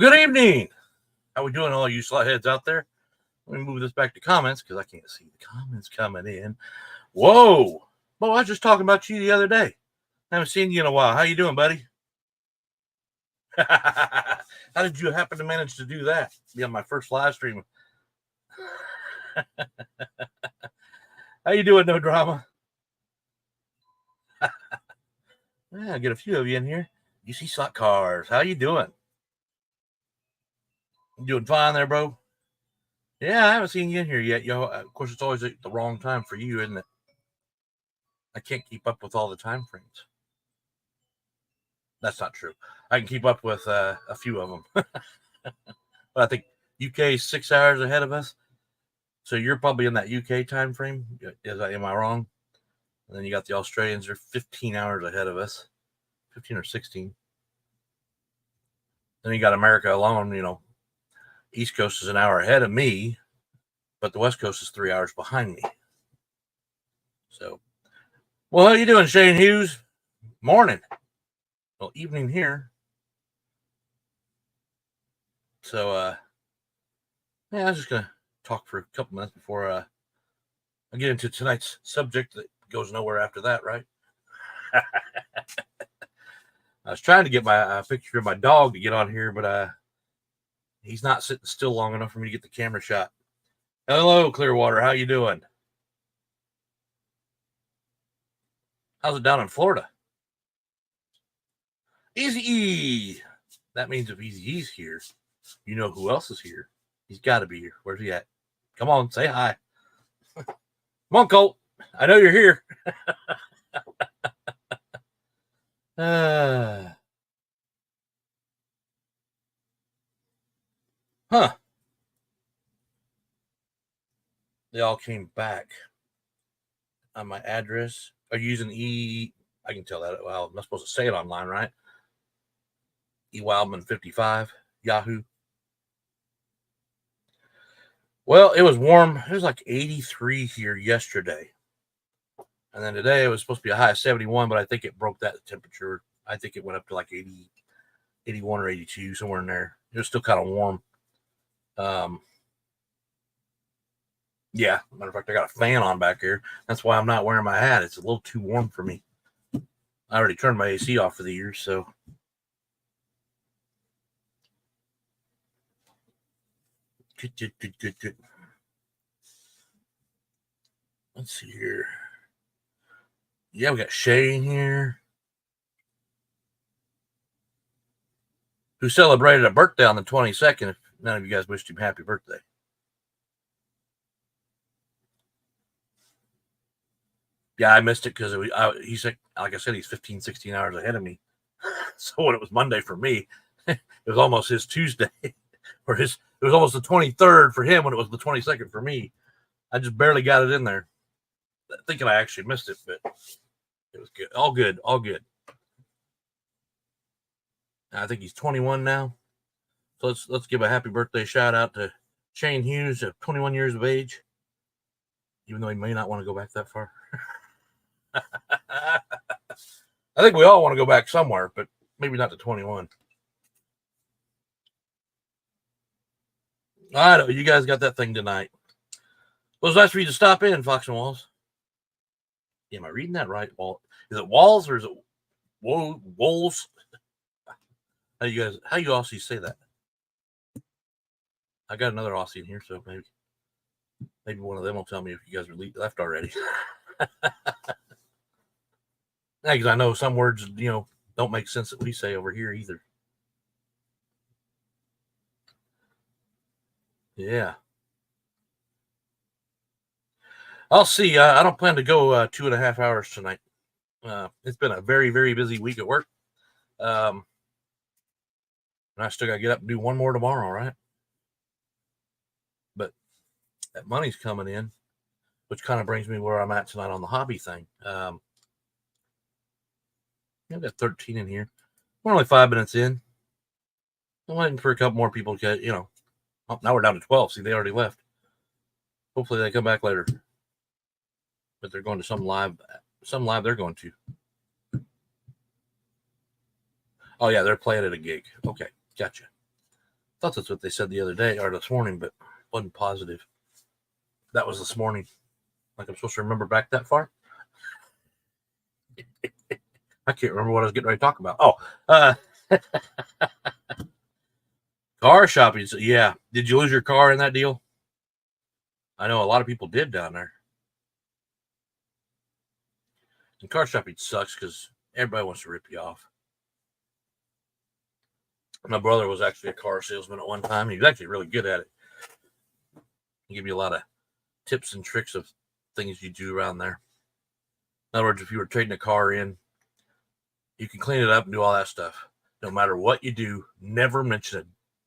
good evening. How we doing, all you slutheads out there? Let me move this back to comments because I can't see the comments coming in. Whoa. Well, I was just talking about you the other day. I haven't seen you in a while. How you doing, buddy? How did you happen to manage to do that? Be on my first live stream. How you doing, No Drama? Yeah, I get a few of you in here. You see Slot Cars. How you doing? You doing fine there, bro? Yeah, I haven't seen you in here yet. Yo, of course, it's always the wrong time for you, isn't it? I can't keep up with all the time frames. That's not true. I can keep up with a few of them. But I think UK is 6 hours ahead of us. So you're probably in that UK time frame. Am I wrong? And then you got the Australians are 15 hours ahead of us. 15 or 16. Then you got America alone, East Coast is an hour ahead of me, but the West Coast is 3 hours behind me. So, well, how you doing, Shane Hughes? Morning. Well, evening here. So, I was just going to talk for a couple minutes before I get into tonight's subject that goes nowhere after that, right? I was trying to get my picture of my dog to get on here, but he's not sitting still long enough for me to get the camera shot. Hello, Clearwater. How you doing? How's it down in Florida? Easy E. That means if Easy E's here, you know who else is here. He's got to be here. Where's he at? Come on, say hi. Come on, Colt. I know you're here. They all came back on my address. Are you using E? I can tell that. Well, I'm not supposed to say it online, right? eWildman55, Yahoo. Well, it was warm. It was like 83 here yesterday. And then today it was supposed to be a high of 71, but I think it broke that temperature. I think it went up to like 80, 81 or 82, somewhere in there. It was still kind of warm. Yeah, matter of fact, I got a fan on back here. That's why I'm not wearing my hat. It's a little too warm for me. I already turned my AC off for the year, so. Good. Let's see here. Yeah, we got Shane here, who celebrated a birthday on the 22nd, if none of you guys wished him happy birthday. Yeah, I missed it because he's like I said, he's 15, 16 hours ahead of me. So when it was Monday for me, it was almost his Tuesday. It was almost the 23rd for him when it was the 22nd for me. I just barely got it in there, thinking I actually missed it, but it was good. All good. I think he's 21 now. So let's give a happy birthday shout out to Shane Hughes at 21 years of age, even though he may not want to go back that far. I think we all want to go back somewhere, but maybe not to 21. I know you guys got that thing tonight. Well, it was nice for you to stop in, Fox and Walls. Yeah, am I reading that right? Is it Walls or is it Wolves? How you Aussies say that? I got another Aussie in here, so maybe one of them will tell me if you guys are left already. Because I know some words, don't make sense that we say over here either. Yeah. I'll see. I don't plan to go 2.5 hours tonight. It's been a very, very busy week at work. And I still got to get up and do one more tomorrow, right? But that money's coming in, which kind of brings me where I'm at tonight on the hobby thing. I've got 13 in here. We're only 5 minutes in. I'm waiting for a couple more people to get, Oh, now we're down to 12. See, they already left. Hopefully they come back later. But they're going to some live they're going to. Oh, yeah, they're playing at a gig. Okay, gotcha. thought that's what they said the other day or this morning, but wasn't positive. That was this morning. Like I'm supposed to remember back that far? I can't remember what I was getting ready to talk about. Oh, car shopping. Yeah. Did you lose your car in that deal? I know a lot of people did down there. And car shopping sucks because everybody wants to rip you off. My brother was actually a car salesman at one time. He was actually really good at it. He gave you a lot of tips and tricks of things you do around there. In other words, if you were trading a car in, you can clean it up and do all that stuff. No matter what you do, never mention a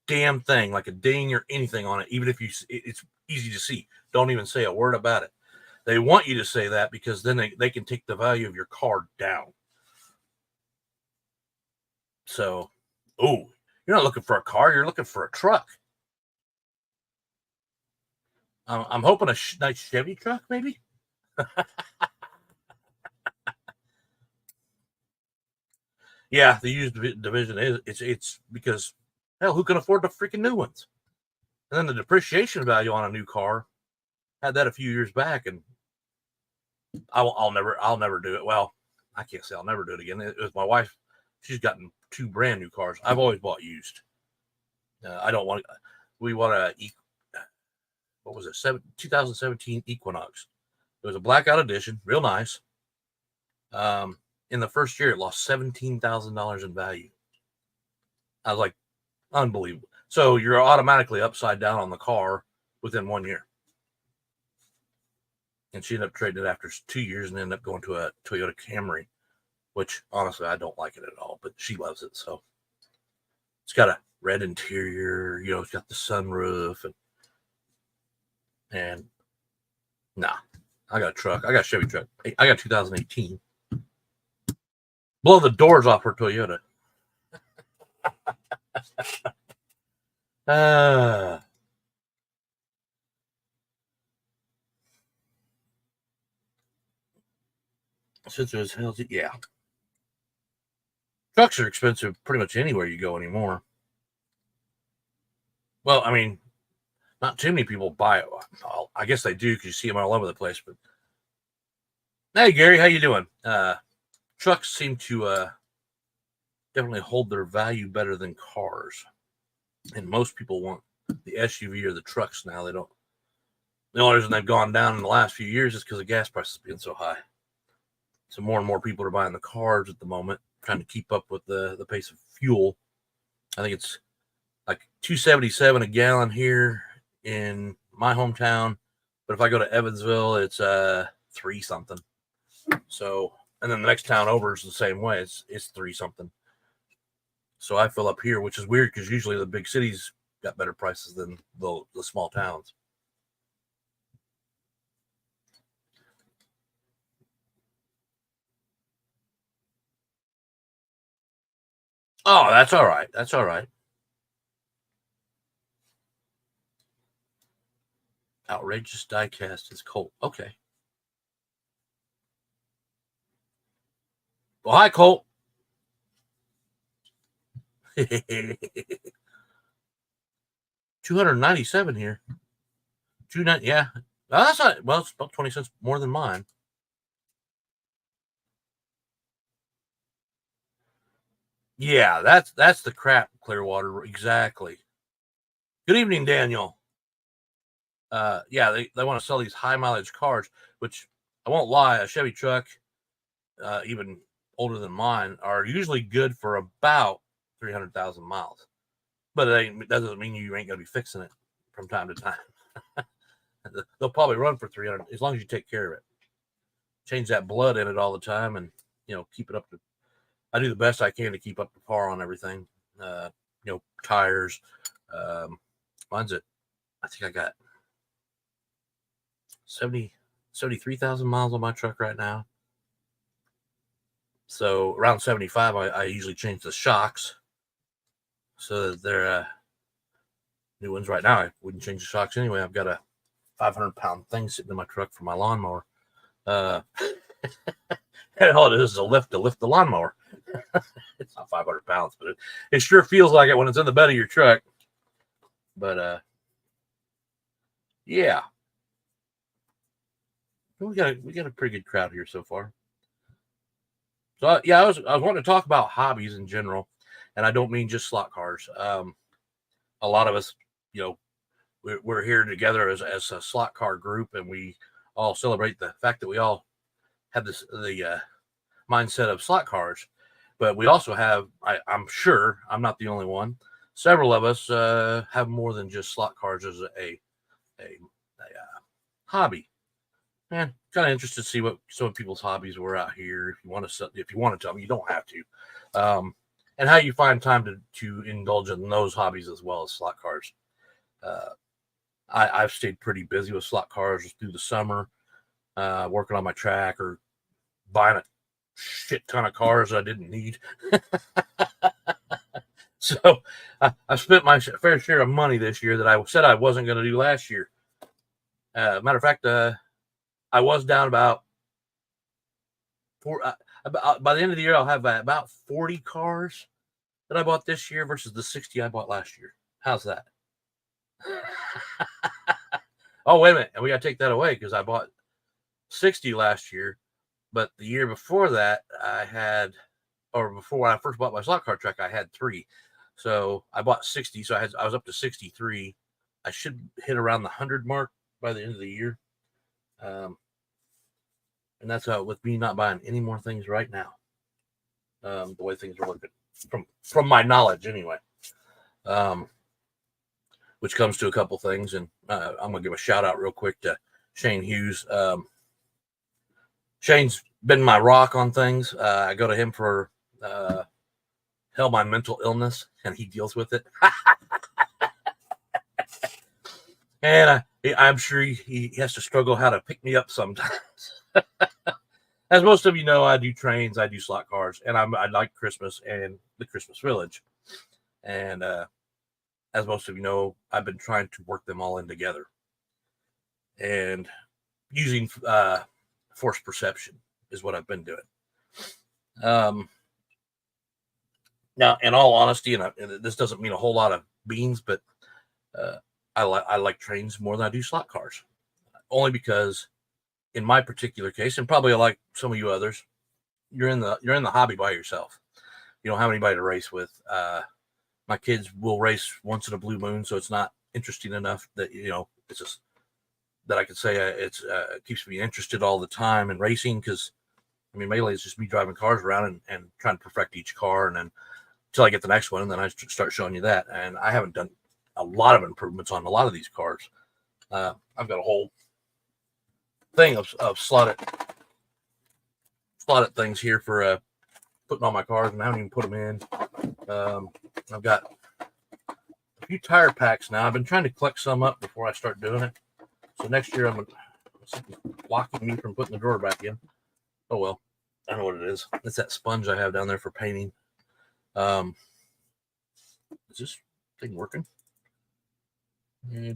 damn thing like a ding or anything on it, even if it's easy to see. Don't even say a word about it. They want you to say that because then they can take the value of your car down. So, you're not looking for a car, you're looking for a truck. I'm hoping a nice Chevy truck, maybe. Yeah, the used division is it's because hell, who can afford the freaking new ones? And then the depreciation value on a new car, had that a few years back, and I'll never do it. Well, I can't say I'll never do it again. It was my wife. She's gotten 2 brand new cars. I've always bought used. I don't want. We want what was it? 2017 Equinox. It was a blackout edition, real nice. In the first year, it lost $17,000 in value. I was like, unbelievable. So you're automatically upside down on the car within 1 year. And she ended up trading it after 2 years and ended up going to a Toyota Camry, which honestly I don't like it at all, but she loves it. So it's got a red interior, it's got the sunroof, and nah, I got a truck. I got a Chevy truck. I got 2018. Blow the doors off her Toyota. Since it was healthy, yeah. Trucks are expensive pretty much anywhere you go anymore. Well, I mean, not too many people buy it. Well, I guess they do because you see them all over the place. But hey, Gary, how you doing? Trucks seem to definitely hold their value better than cars, and most people want the SUV or the trucks now. They don't. The only reason they've gone down in the last few years is because the gas prices being so high. So more and more people are buying the cars at the moment, trying to keep up with the pace of fuel. I think it's like $2.77 a gallon here in my hometown, but if I go to Evansville, it's 3 something. So, and then the next town over is the same way. It's 3 something. So I fill up here, which is weird because usually the big cities got better prices than the small towns. Oh, that's all right. That's all right. Outrageous diecast is Colt. Okay. Well, hi, Colt. 297 here. 290, yeah. That's not, well, it's about 20 cents more than mine. Yeah, that's the crap, Clearwater. Exactly. Good evening, Daniel. Yeah, they want to sell these high mileage cars, which I won't lie, a Chevy truck, even older than mine, are usually good for about 300,000 miles. But that doesn't mean you ain't gonna be fixing it from time to time. They'll probably run for 300 as long as you take care of it. Change that blood in it all the time, and keep it up to. I do the best I can to keep up to par on everything. Tires. Mine's at, I think I got 73,000 miles on my truck right now. So around 75, I usually change the shocks so that they're new ones. Right now, I wouldn't change the shocks anyway. I've got a 500-pound thing sitting in my truck for my lawnmower. All it is a lift to lift the lawnmower. It's not 500 pounds, but it sure feels like it when it's in the bed of your truck. But yeah, we got a pretty good crowd here so far. So yeah, I was wanting to talk about hobbies in general, and I don't mean just slot cars. A lot of us, you know, we're here together as a slot car group, and we all celebrate the fact that we all have the mindset of slot cars. But we also have, I'm sure I'm not the only one. Several of us have more than just slot cars as a hobby. And kind of interested to see what some of people's hobbies were out here. If you want to tell them, you don't have to. And how you find time to indulge in those hobbies as well as slot cars. Uh, I've stayed pretty busy with slot cars through the summer, working on my track or buying a shit ton of cars I didn't need. So I spent my fair share of money this year that I said I wasn't going to do last year. Matter of fact, I was down about by the end of the year, I'll have about 40 cars that I bought this year versus the 60 I bought last year. How's that? Oh, wait a minute. And we got to take that away because I bought 60 last year. But the year before that, before I first bought my slot car track, I had 3. So I bought 60. So I was up to 63. I should hit around the 100 mark by the end of the year. And that's how, with me not buying any more things right now, the way things are working from my knowledge anyway. Which comes to a couple things, and I'm gonna give a shout out real quick to Shane Hughes. Shane's been my rock on things. I go to him for my mental illness, and he deals with it. And I'm sure he has to struggle how to pick me up sometimes. As most of you know, I do trains, I do slot cars, and I like Christmas and the Christmas Village. And as most of you know, I've been trying to work them all in together. And using force perception is what I've been doing. Now, in all honesty, and this doesn't mean a whole lot of beans, but I like trains more than I do slot cars. Only because in my particular case, and probably like some of you others, you're in the hobby by yourself. You don't have anybody to race with. My kids will race once in a blue moon, so it's not interesting enough that it's just that I could say it keeps me interested all the time in racing, because I mean mainly it's just me driving cars around and trying to perfect each car, and then until I get the next one, and then I start showing you that. And I haven't done a lot of improvements on a lot of these cars. I've got a whole thing of slotted things here for putting on my cars, and I haven't even put them in. I've got a few tire packs now. I've been trying to collect some up before I start doing it. So next year it's blocking me from putting the drawer back in. Oh well, I know what it is. It's that sponge I have down there for painting. Is this thing working? Yeah,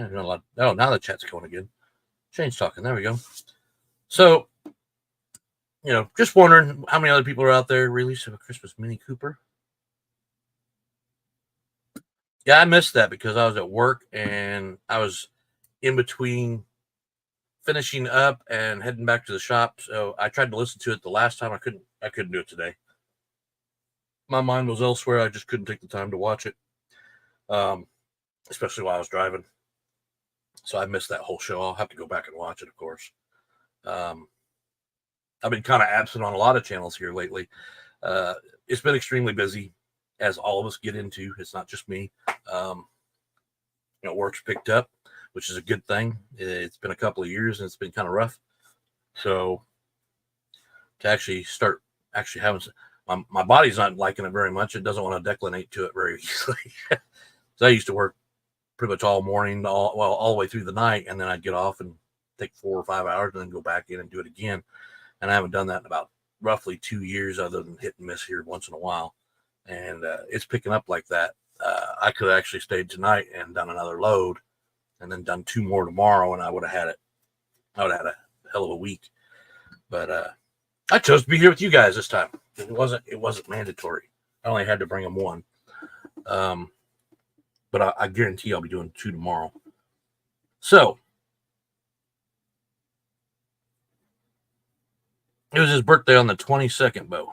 not a lot. Oh, now the chat's going again. Shane's talking. There we go. So, just wondering how many other people are out there releasing a Christmas Mini Cooper. Yeah, I missed that because I was at work and I was in between finishing up and heading back to the shop. So I tried to listen to it the last time. I couldn't do it today. My mind was elsewhere. I just couldn't take the time to watch it, especially while I was driving. So I missed that whole show. I'll have to go back and watch it, of course. I've been kind of absent on a lot of channels here lately. It's been extremely busy, as all of us get into. It's not just me. Work's picked up, which is a good thing. It's been a couple of years and it's been kind of rough. So to actually start having my body's not liking it very much. It doesn't want to declinate to it very easily. So I used to work pretty much all morning, all the way through the night, and then I'd get off and take 4 or 5 hours and then go back in and do it again. And I haven't done that in about roughly 2 years, other than hit and miss here once in a while. And it's picking up like that. I could have actually stayed tonight and done another load and then done 2 more tomorrow, and I would have had a hell of a week. But I chose to be here with you guys this time. It wasn't mandatory. I only had to bring him one. But I guarantee I'll be doing 2 tomorrow. So it was his birthday on the 22nd, Bo.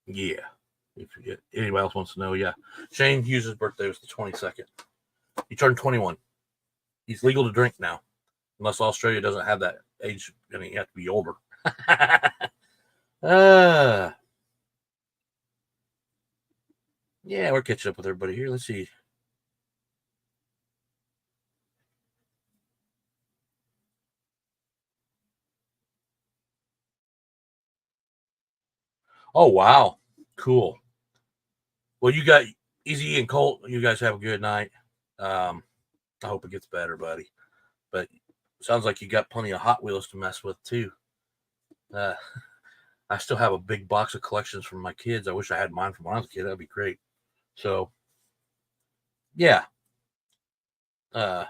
Yeah. If anybody else wants to know, yeah. Shane Hughes' birthday was the 22nd. He turned 21. He's legal to drink now, unless Australia doesn't have that age, and you have to be older. Yeah, we're catching up with everybody here. Let's see. Oh, wow. Cool. Well, you got Easy and Colt. You guys have a good night. I hope it gets better, buddy. But sounds like you got plenty of Hot Wheels to mess with, too. I still have a big box of collections from my kids. I wish I had mine from when I was a kid. That'd be great. So, yeah. You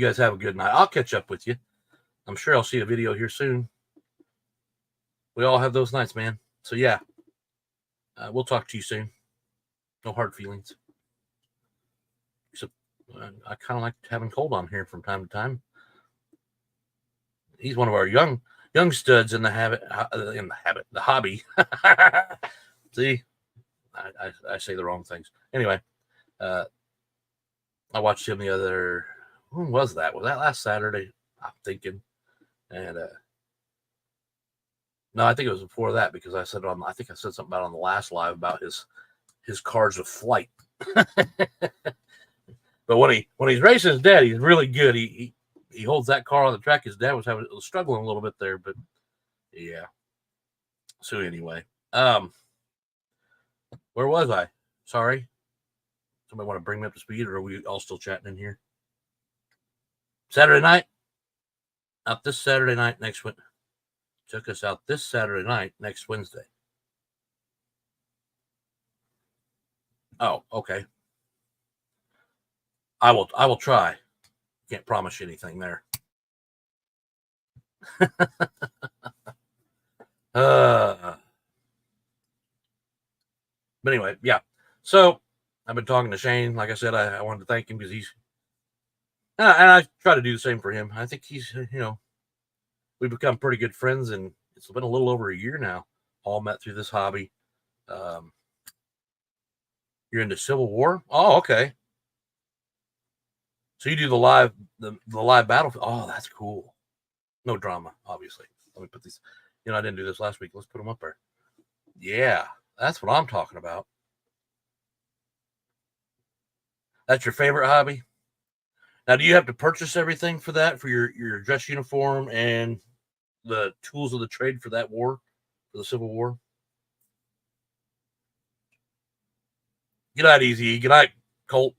guys have a good night. I'll catch up with you. I'm sure I'll see a video here soon. We all have those nights, man. So, yeah. We'll talk to you soon. No hard feelings. Except I kind of like having Colt on here from time to time. He's one of our young studs in the hobby. See, I say the wrong things. Anyway, I watched him the other. When was that? Was that last Saturday? I'm thinking, and no, I think it was before that because I said I think I said something about on the last live about his cars of flight. But when he's racing his dad, he's really good. He holds that car on the track. His dad was struggling a little bit there, but yeah. So anyway, where was I? Sorry. Somebody want to bring me up to speed, or are we all still chatting in here? Saturday night. Out this Saturday night next week. Took us out this Saturday night next Wednesday. Oh, okay. I will try. Can't promise you anything there. But anyway, yeah. So I've been talking to Shane. Like I said, I wanted to thank him because he's, and I try to do the same for him. I think he's, we've become pretty good friends, and it's been a little over a year now. All met through this hobby. You're into Civil War? Oh, okay. So you do the live battlefield. Oh, that's cool. No drama, obviously. Let me put these. I didn't do this last week. Let's put them up there. Yeah, that's what I'm talking about. That's your favorite hobby? Now, do you have to purchase everything for that, for your dress uniform and the tools of the trade for that war, for the Civil War? Good night, Easy. Good night, Colt.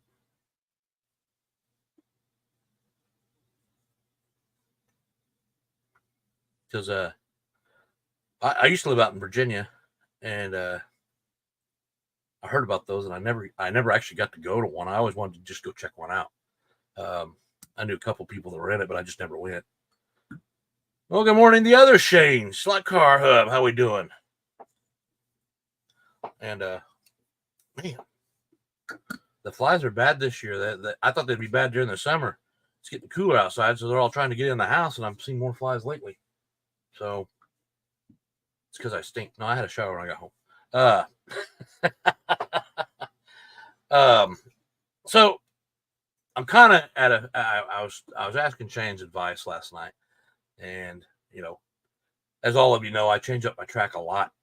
Because I used to live out in Virginia, and I heard about those, and I never actually got to go to one. I always wanted to just go check one out. I knew a couple people that were in it, but I just never went. Well, good morning, the other Shane, Slot Car Hub. How we doing? And man, the flies are bad this year. I thought they'd be bad during the summer. It's getting cooler outside, so they're all trying to get in the house, and I've seen more flies lately. So it's because I stink. No, I had a shower when I got home. So I'm kind of I was asking Shane's advice last night, and as all of you know, I change up my track a lot.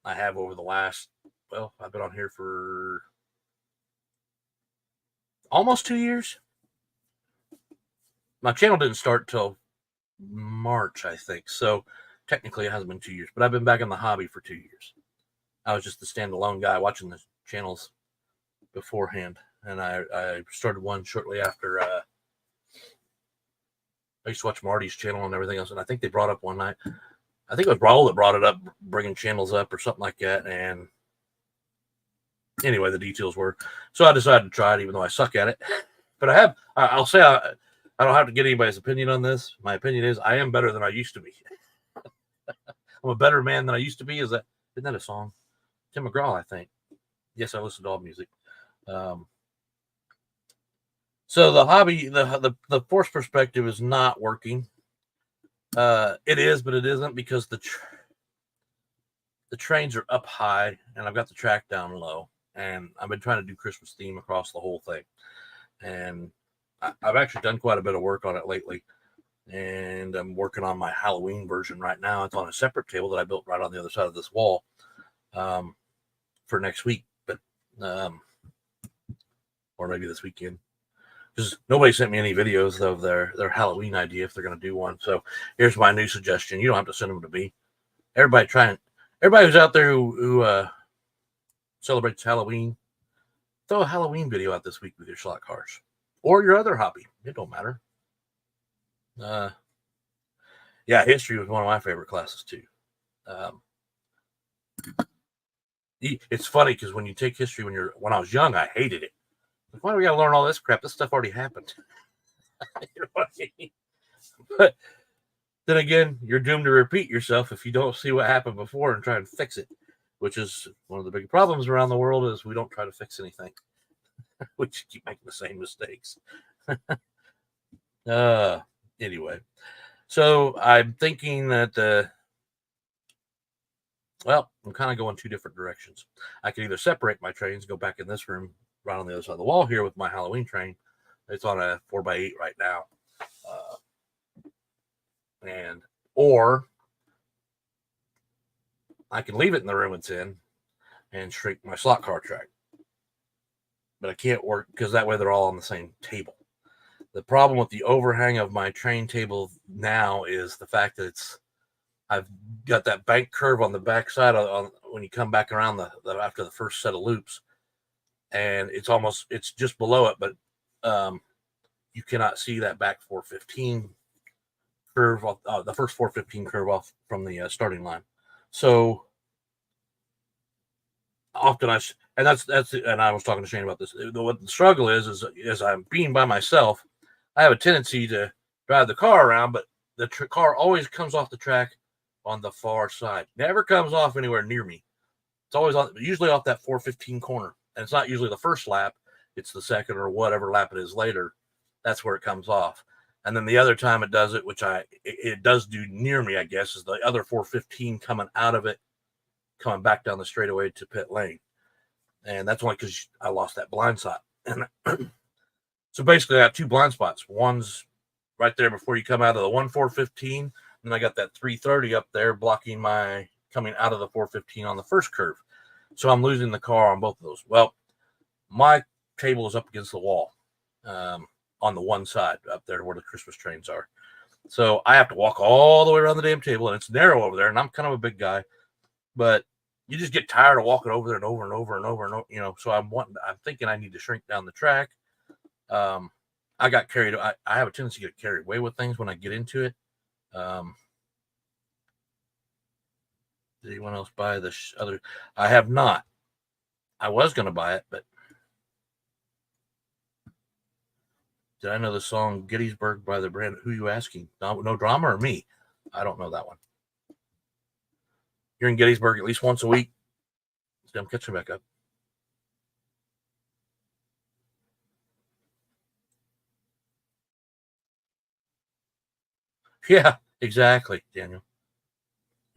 I have over the last, I've been on here for almost 2 years. My channel didn't start till March, I think. So technically it hasn't been 2 years, but I've been back in the hobby for 2 years. I was just the standalone guy watching the channels beforehand. And I started one shortly after. I used to watch Marty's channel and everything else. And I think they brought up one night. I think it was Raul that brought it up, bringing channels up or something like that. And anyway, the details were. So I decided to try it, even though I suck at it. But I'll say I don't have to get anybody's opinion on this. My opinion is I am better than I used to be. I'm a better man than I used to be. Isn't that a song? Tim McGraw, I think. Yes, I listen to all music. So the hobby, the force perspective is not working. It is, but it isn't, because the trains are up high and I've got the track down low, and I've been trying to do Christmas theme across the whole thing, and I've actually done quite a bit of work on it lately, and I'm working on my Halloween version right now. It's on a separate table that I built right on the other side of this wall for next week, but or maybe this weekend, because nobody sent me any videos of their Halloween idea if they're going to do one. So here's my new suggestion: you don't have to send them to me. Everybody who's out there who celebrates Halloween, throw a Halloween video out this week with your slot cars or your other hobby. It don't matter. Yeah, history was one of my favorite classes too. It's funny because when you take history when I was young, I hated it. Why do we got to learn all this crap? This stuff already happened. You know what I mean? But then again, you're doomed to repeat yourself if you don't see what happened before and try and fix it, which is one of the big problems around the world, is we don't try to fix anything. We just keep making the same mistakes. Anyway, so I'm thinking that I'm kind of going two different directions. I can either separate my trains, go back in this room right on the other side of the wall here with my Halloween train. It's on a 4x8 right now. Or I can leave it in the room it's in and shrink my slot car track. But I can't work because that way they're all on the same table. The problem with the overhang of my train table now is the fact that I've got that bank curve on the backside on when you come back around after the first set of loops, and it's just below it, but you cannot see that back 415 curve off, the first 415 curve off from the starting line. So often and I was talking to Shane about this. What the struggle is as I'm being by myself, I have a tendency to drive the car around, but the car always comes off the track on the far side. Never comes off anywhere near me. It's always usually off that 415 corner, and it's not usually the first lap. It's the second or whatever lap it is later. That's where it comes off. And then the other time it does it, which it does do near me, I guess, is the other 415 coming out of it, coming back down the straightaway to pit lane. And that's only because I lost that blind spot. And so basically I got two blind spots. One's right there before you come out of the 415. And I got that 330 up there blocking my coming out of the 415 on the first curve. So I'm losing the car on both of those. Well, my table is up against the wall on the one side up there where the Christmas trains are. So I have to walk all the way around the damn table, and it's narrow over there, and I'm kind of a big guy, but you just get tired of walking over there and over and over and over and over, so I'm thinking I need to shrink down the track. I got carried. I have a tendency to get carried away with things when I get into it. Did anyone else buy the other? I have not. I was going to buy it, but did I know the song Gettysburg by the brand? Who are you asking? No Drama or me? I don't know that one. You're in Gettysburg at least once a week. I'm catching back up. Yeah, exactly, Daniel.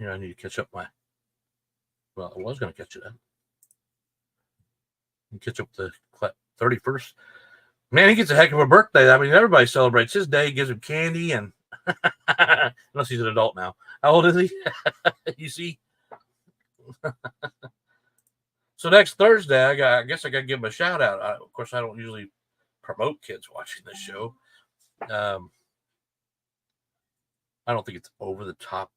I need to catch up I was going to catch it up. Catch up the 31st. Man, he gets a heck of a birthday. I mean, everybody celebrates his day, gives him candy, and unless he's an adult now. How old is he? You see? So next Thursday, I guess I got to give him a shout out. Of course, I don't usually promote kids watching this show. I don't think it's over the top,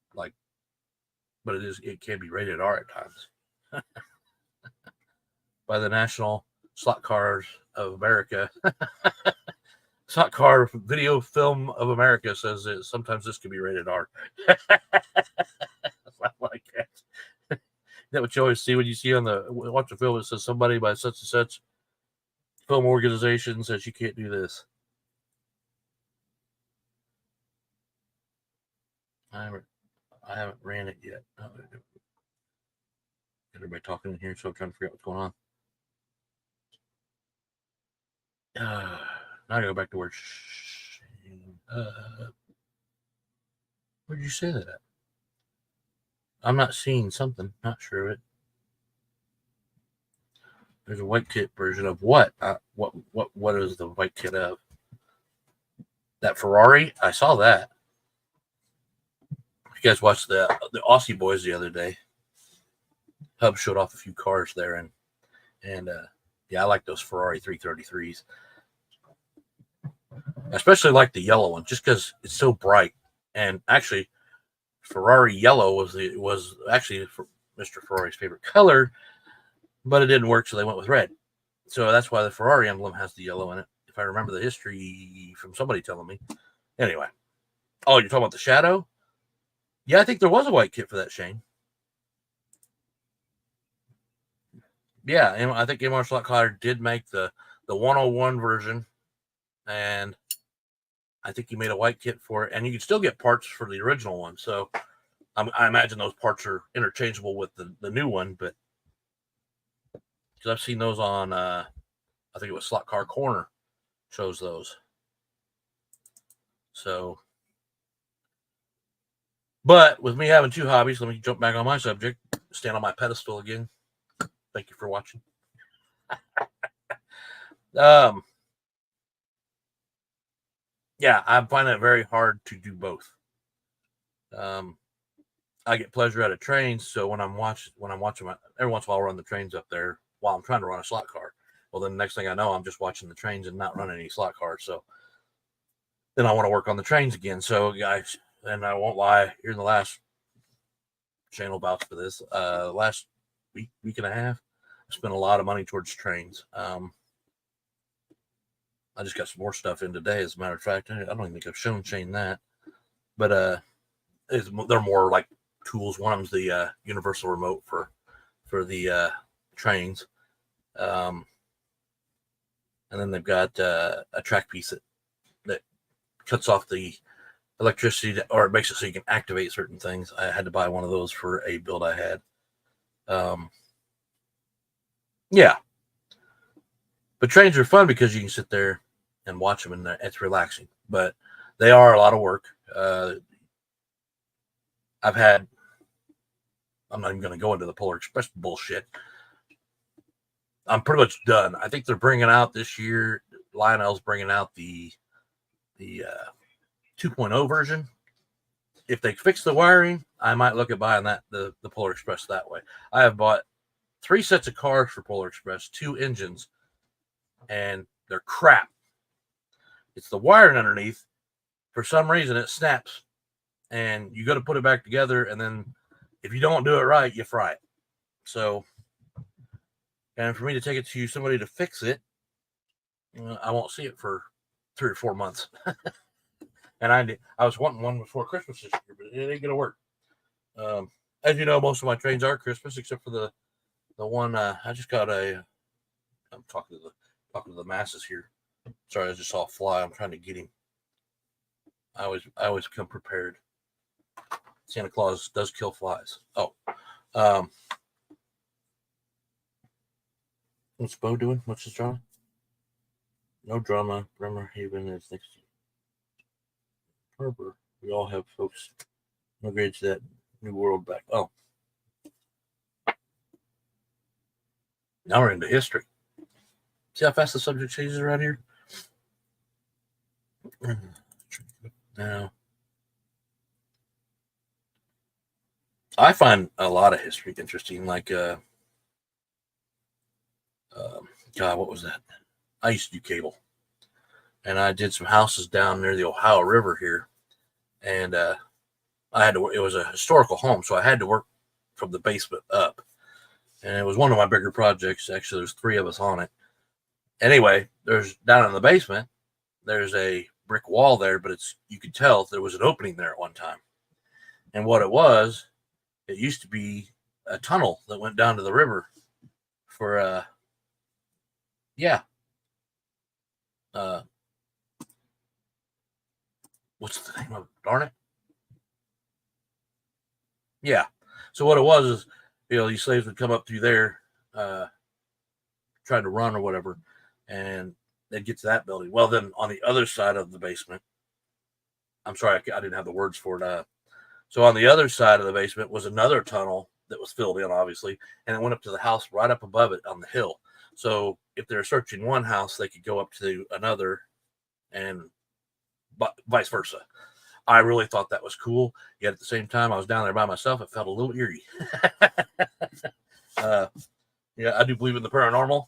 but it can be rated R at times by the National Slot Cars of America. Slot Car Video Film of America says that sometimes this can be rated R. I like that. Is that what you always see when you see watch a film that says somebody by such and such film organization says you can't do this? I haven't ran it yet. Everybody talking in here, so I'm trying to figure out what's going on. Now I go back to where. Where'd you say that at? I'm not seeing something. Not sure of it. There's a white kit version of what? What is the white kit of? That Ferrari? I saw that. You guys watched the Aussie Boys the other day. Hub showed off a few cars there, and yeah, I like those Ferrari 333s. I especially like the yellow one, just because it's so bright. And actually, Ferrari yellow was actually Mr. Ferrari's favorite color, but it didn't work, so they went with red. So that's why the Ferrari emblem has the yellow in it. If I remember the history from somebody telling me. Anyway. Oh, you're talking about the Shadow? Yeah, I think there was a white kit for that, Shane. Yeah, and I think MR Slot Collar did make the 101 version, and I think he made a white kit for it, and you can still get parts for the original one. So I imagine those parts are interchangeable with the new one, but because I've seen those on, I think it was Slot Car Corner shows those. So, but with me having two hobbies, let me jump back on my subject, stand on my pedestal again. Thank you for watching. Yeah, I find it very hard to do both. I get pleasure out of trains, so when I'm watching every once in a while I'll run the trains up there while I'm trying to run a slot car. Well, then the next thing I know, I'm just watching the trains and not running any slot cars. So then I want to work on the trains again. So guys, and I won't lie, here in the last channel vouch for this, last week and a half, I spent a lot of money towards trains. I just got some more stuff in today, as a matter of fact. I don't even think I've shown Shane that, but they're more like tools. One of them's the universal remote for the trains, and then they've got a track piece that cuts off the electricity, or it makes it so you can activate certain things. I had to buy one of those for a build I had. Yeah, but trains are fun because you can sit there and watch them, and it's relaxing. But they are a lot of work. I'm not even going to go into the Polar Express bullshit. I'm pretty much done. I think they're bringing out this year. Lionel's bringing out the 2.0 version. If they fix the wiring, I might look at buying the Polar Express that way. I have bought 3 sets of cars for Polar Express, 2 engines, and they're crap. It's the wiring underneath. For some reason, it snaps, and you got to put it back together, and then if you don't do it right, you fry it. So, and for me to take it to somebody to fix it, I won't see it for 3 or 4 months. And I was wanting one before Christmas this year, but it ain't gonna work. As you know, most of my trains are Christmas, except for the one I just got a. I'm talking to the masses here. Sorry, I just saw a fly. I'm trying to get him. I always come prepared. Santa Claus does kill flies. Oh, what's Bo doing? What's his drama? No drama. Bremer Haven is next to Harbor. We all have folks migrated to that new world back. Oh, now we're into history. See how fast the subject changes around here? Now, I find a lot of history interesting. Like, God, what was that? I used to do cable, and I did some houses down near the Ohio River here, and I had to. It was a historical home, so I had to work from the basement up, and it was one of my bigger projects. Actually, there's 3 of us on it. Anyway, there's down in the basement. There's a brick wall there, but you could tell there was an opening there at one time, and what it used to be a tunnel that went down to the river for yeah. What's the name of it? Darn it. Yeah. So what it was is, these slaves would come up through there, uh, trying to run or whatever, and they'd get to that building. Well, then on the other side of the basement, I'm sorry, I didn't have the words for it. So on the other side of the basement was another tunnel that was filled in, obviously, and it went up to the house right up above it on the hill. So if they're searching one house, they could go up to another, and vice versa. I really thought that was cool. Yet at the same time, I was down there by myself. It felt a little eerie. uh, yeah, I do believe in the paranormal,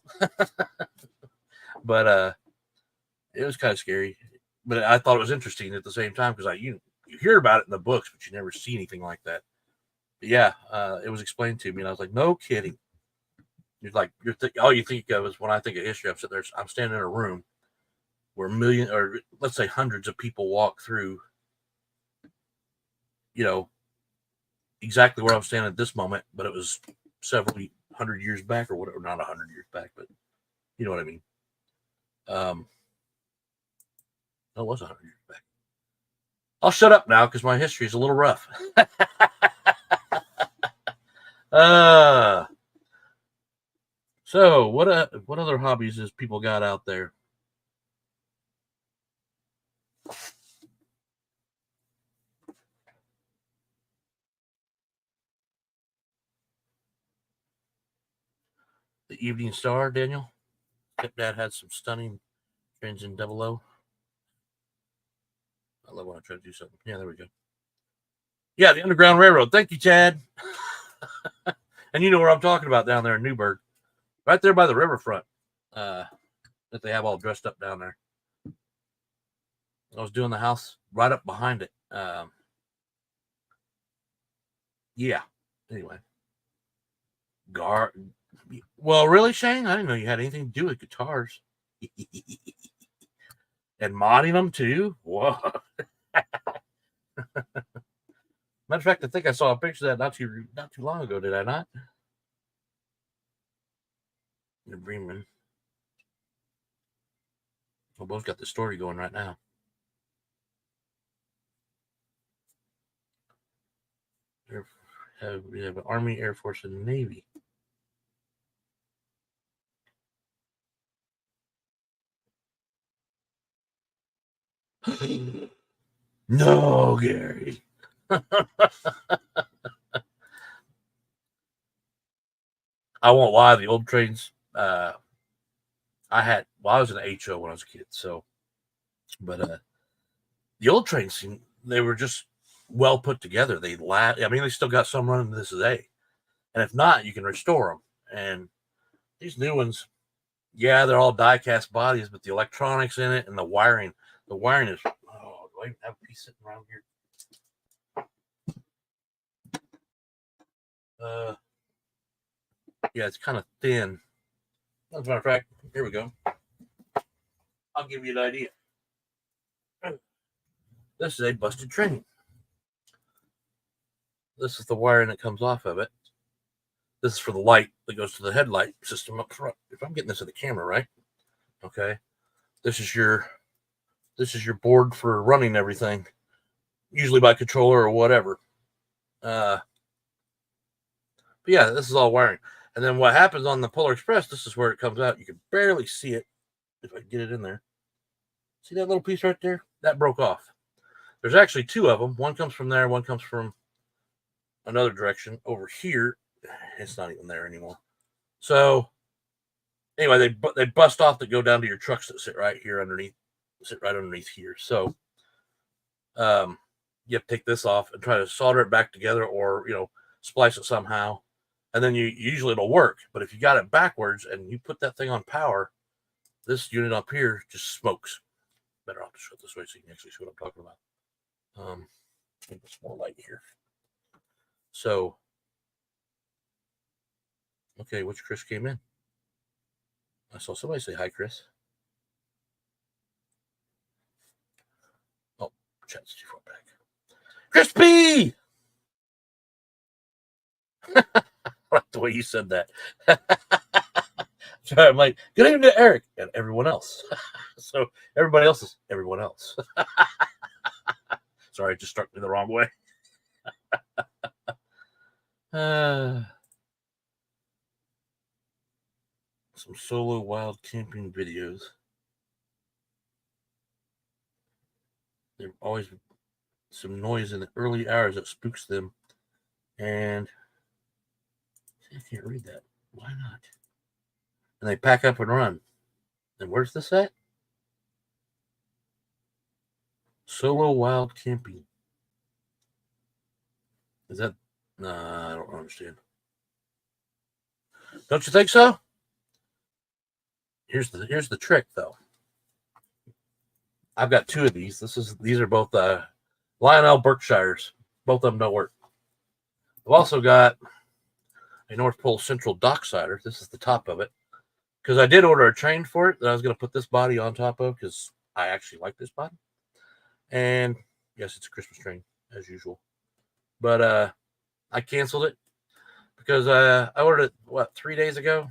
but it was kind of scary. But I thought it was interesting at the same time because you hear about it in the books, but you never see anything like that. But yeah, it was explained to me, and I was like, no kidding. You're like all you think of is when I think of history. I'm sitting there, I'm standing in a room where or let's say hundreds of people walk through. Exactly where I'm standing at this moment, but it was several hundred years back or whatever. Not 100 years back, but you know what I mean. It was 100 years back. I'll shut up now because my history is a little rough. So what other hobbies has people got out there? The Evening Star, Daniel. Stepdad had some stunning trends in Double O. I love when I try to do something. Yeah, there we go. Yeah, the Underground Railroad. Thank you, Chad. And you know where I'm talking about down there in Newburgh, right there by the riverfront. That they have all dressed up down there. I was doing the house right up behind it. Yeah. Anyway. Well, really, Shane? I didn't know you had anything to do with guitars. And modding them too? Whoa. Matter of fact, I think I saw a picture of that not too long ago, did I not? The Bremen. We both got the story going right now. We have an Army, Air Force, and Navy. No, Gary. I won't lie. The old trains. I was an HO when I was a kid, so. But the old trains they were just well put together. They still got some running to this day, and if not, you can restore them. And these new ones, yeah, they're all die-cast bodies, but the electronics in it and the wiring is. Oh, do I even have a piece sitting around here? Yeah, it's kind of thin. As a matter of fact, here we go. I'll give you an idea. This is a busted train. This is the wiring that comes off of it. This is for the light that goes to the headlight system up front. If I'm getting this in the camera right, okay. This is your board for running everything, usually by controller or whatever. But yeah, this is all wiring. And then what happens on the Polar Express, this is where it comes out. You can barely see it if I can get it in there. See that little piece right there? That broke off. There's actually two of them. One comes from there, one comes from another direction. Over here, it's not even there anymore. So anyway, they bust off that go down to your trucks that sit right underneath here. So you have to take this off and try to solder it back together, or splice it somehow, and then usually it'll work. But if you got it backwards and you put that thing on power, this unit up here just smokes. Better off to show it this way so you can actually see what I'm talking about. Give us more light here. So, okay, which Chris came in? I saw somebody say hi, Chris. Oh, chat's too far back. Chris P! I like the way you said that. So I'm like, good evening to Eric and everyone else. So everybody else is everyone else. Sorry, it just struck me the wrong way. Some solo wild camping videos. There's always some noise in the early hours that spooks them. And I can't read that. Why not? And they pack up and run. And where's this at? Solo wild camping. Is that? Nah, I don't understand. Don't you think so? Here's the trick, though. I've got two of these. These are both Lionel Berkshires. Both of them don't work. I've also got a North Pole Central Docksider. This is the top of it. Because I did order a train for it that I was going to put this body on top of because I actually like this body. And yes, it's a Christmas train as usual. But I canceled it because I ordered it, 3 days ago?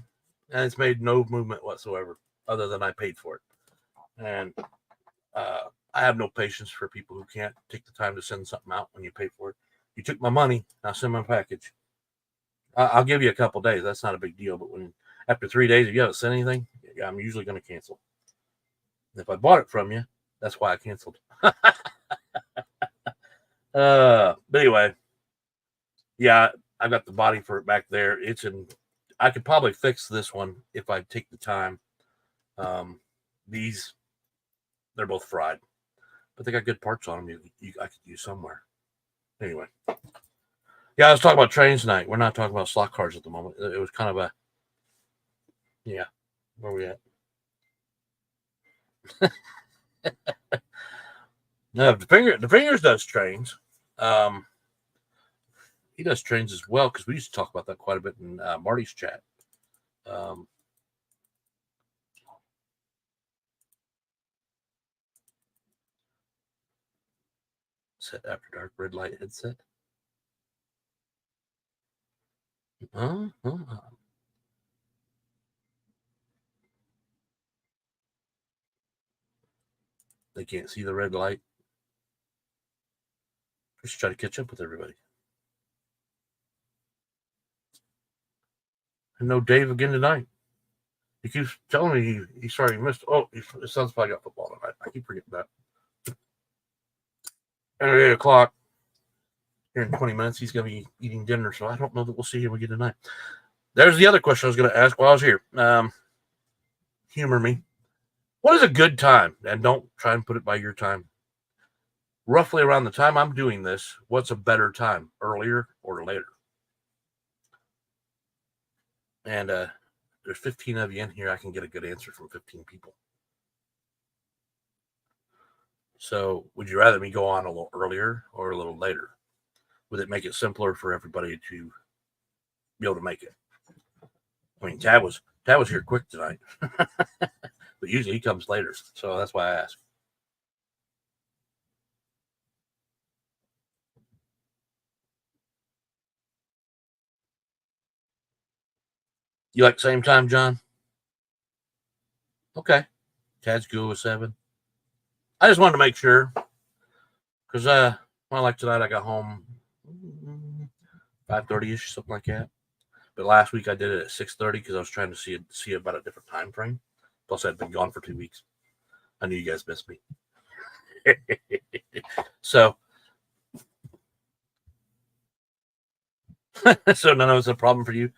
And it's made no movement whatsoever other than I paid for it. And I have no patience for people who can't take the time to send something out when you pay for it. You took my money, now send my package. I'll give you a couple days. That's not a big deal. But after 3 days, if you haven't sent anything, I'm usually going to cancel. And if I bought it from you, that's why I canceled. But anyway, yeah, I've got the body for it back there. I could probably fix this one if I take the time. They're both fried, but they got good parts on them. I could use somewhere. Anyway, yeah, I was talking about trains tonight. We're not talking about slot cars at the moment. It was kind of where are we at? No, the fingers does trains. He does trains as well because we used to talk about that quite a bit in Marty's chat. Set after dark red light headset. They can't see the red light. Just try to catch up with everybody. And no Dave again tonight. He keeps telling me he's sorry he missed. Oh, his son's probably got football tonight. I keep forgetting that. And at 8 o'clock, here in 20 minutes, he's going to be eating dinner. So I don't know that we'll see him again tonight. There's the other question I was going to ask while I was here. Humor me. What is a good time? And don't try and put it by your time. Roughly around the time I'm doing this, what's a better time? Earlier or later? And there's 15 of you in here. I can get a good answer from 15 people. So would you rather me go on a little earlier or a little later? Would it make it simpler for everybody to be able to make it? I mean, Tad was here quick tonight, but usually he comes later. So that's why I asked. You like same time, John? Okay. Tad's good with 7. I just wanted to make sure because like tonight, I got home 5:30ish, something like that. But last week I did it at 6:30 because I was trying to see about a different time frame. Plus, I'd been gone for 2 weeks. I knew you guys missed me. So none of it's a problem for you.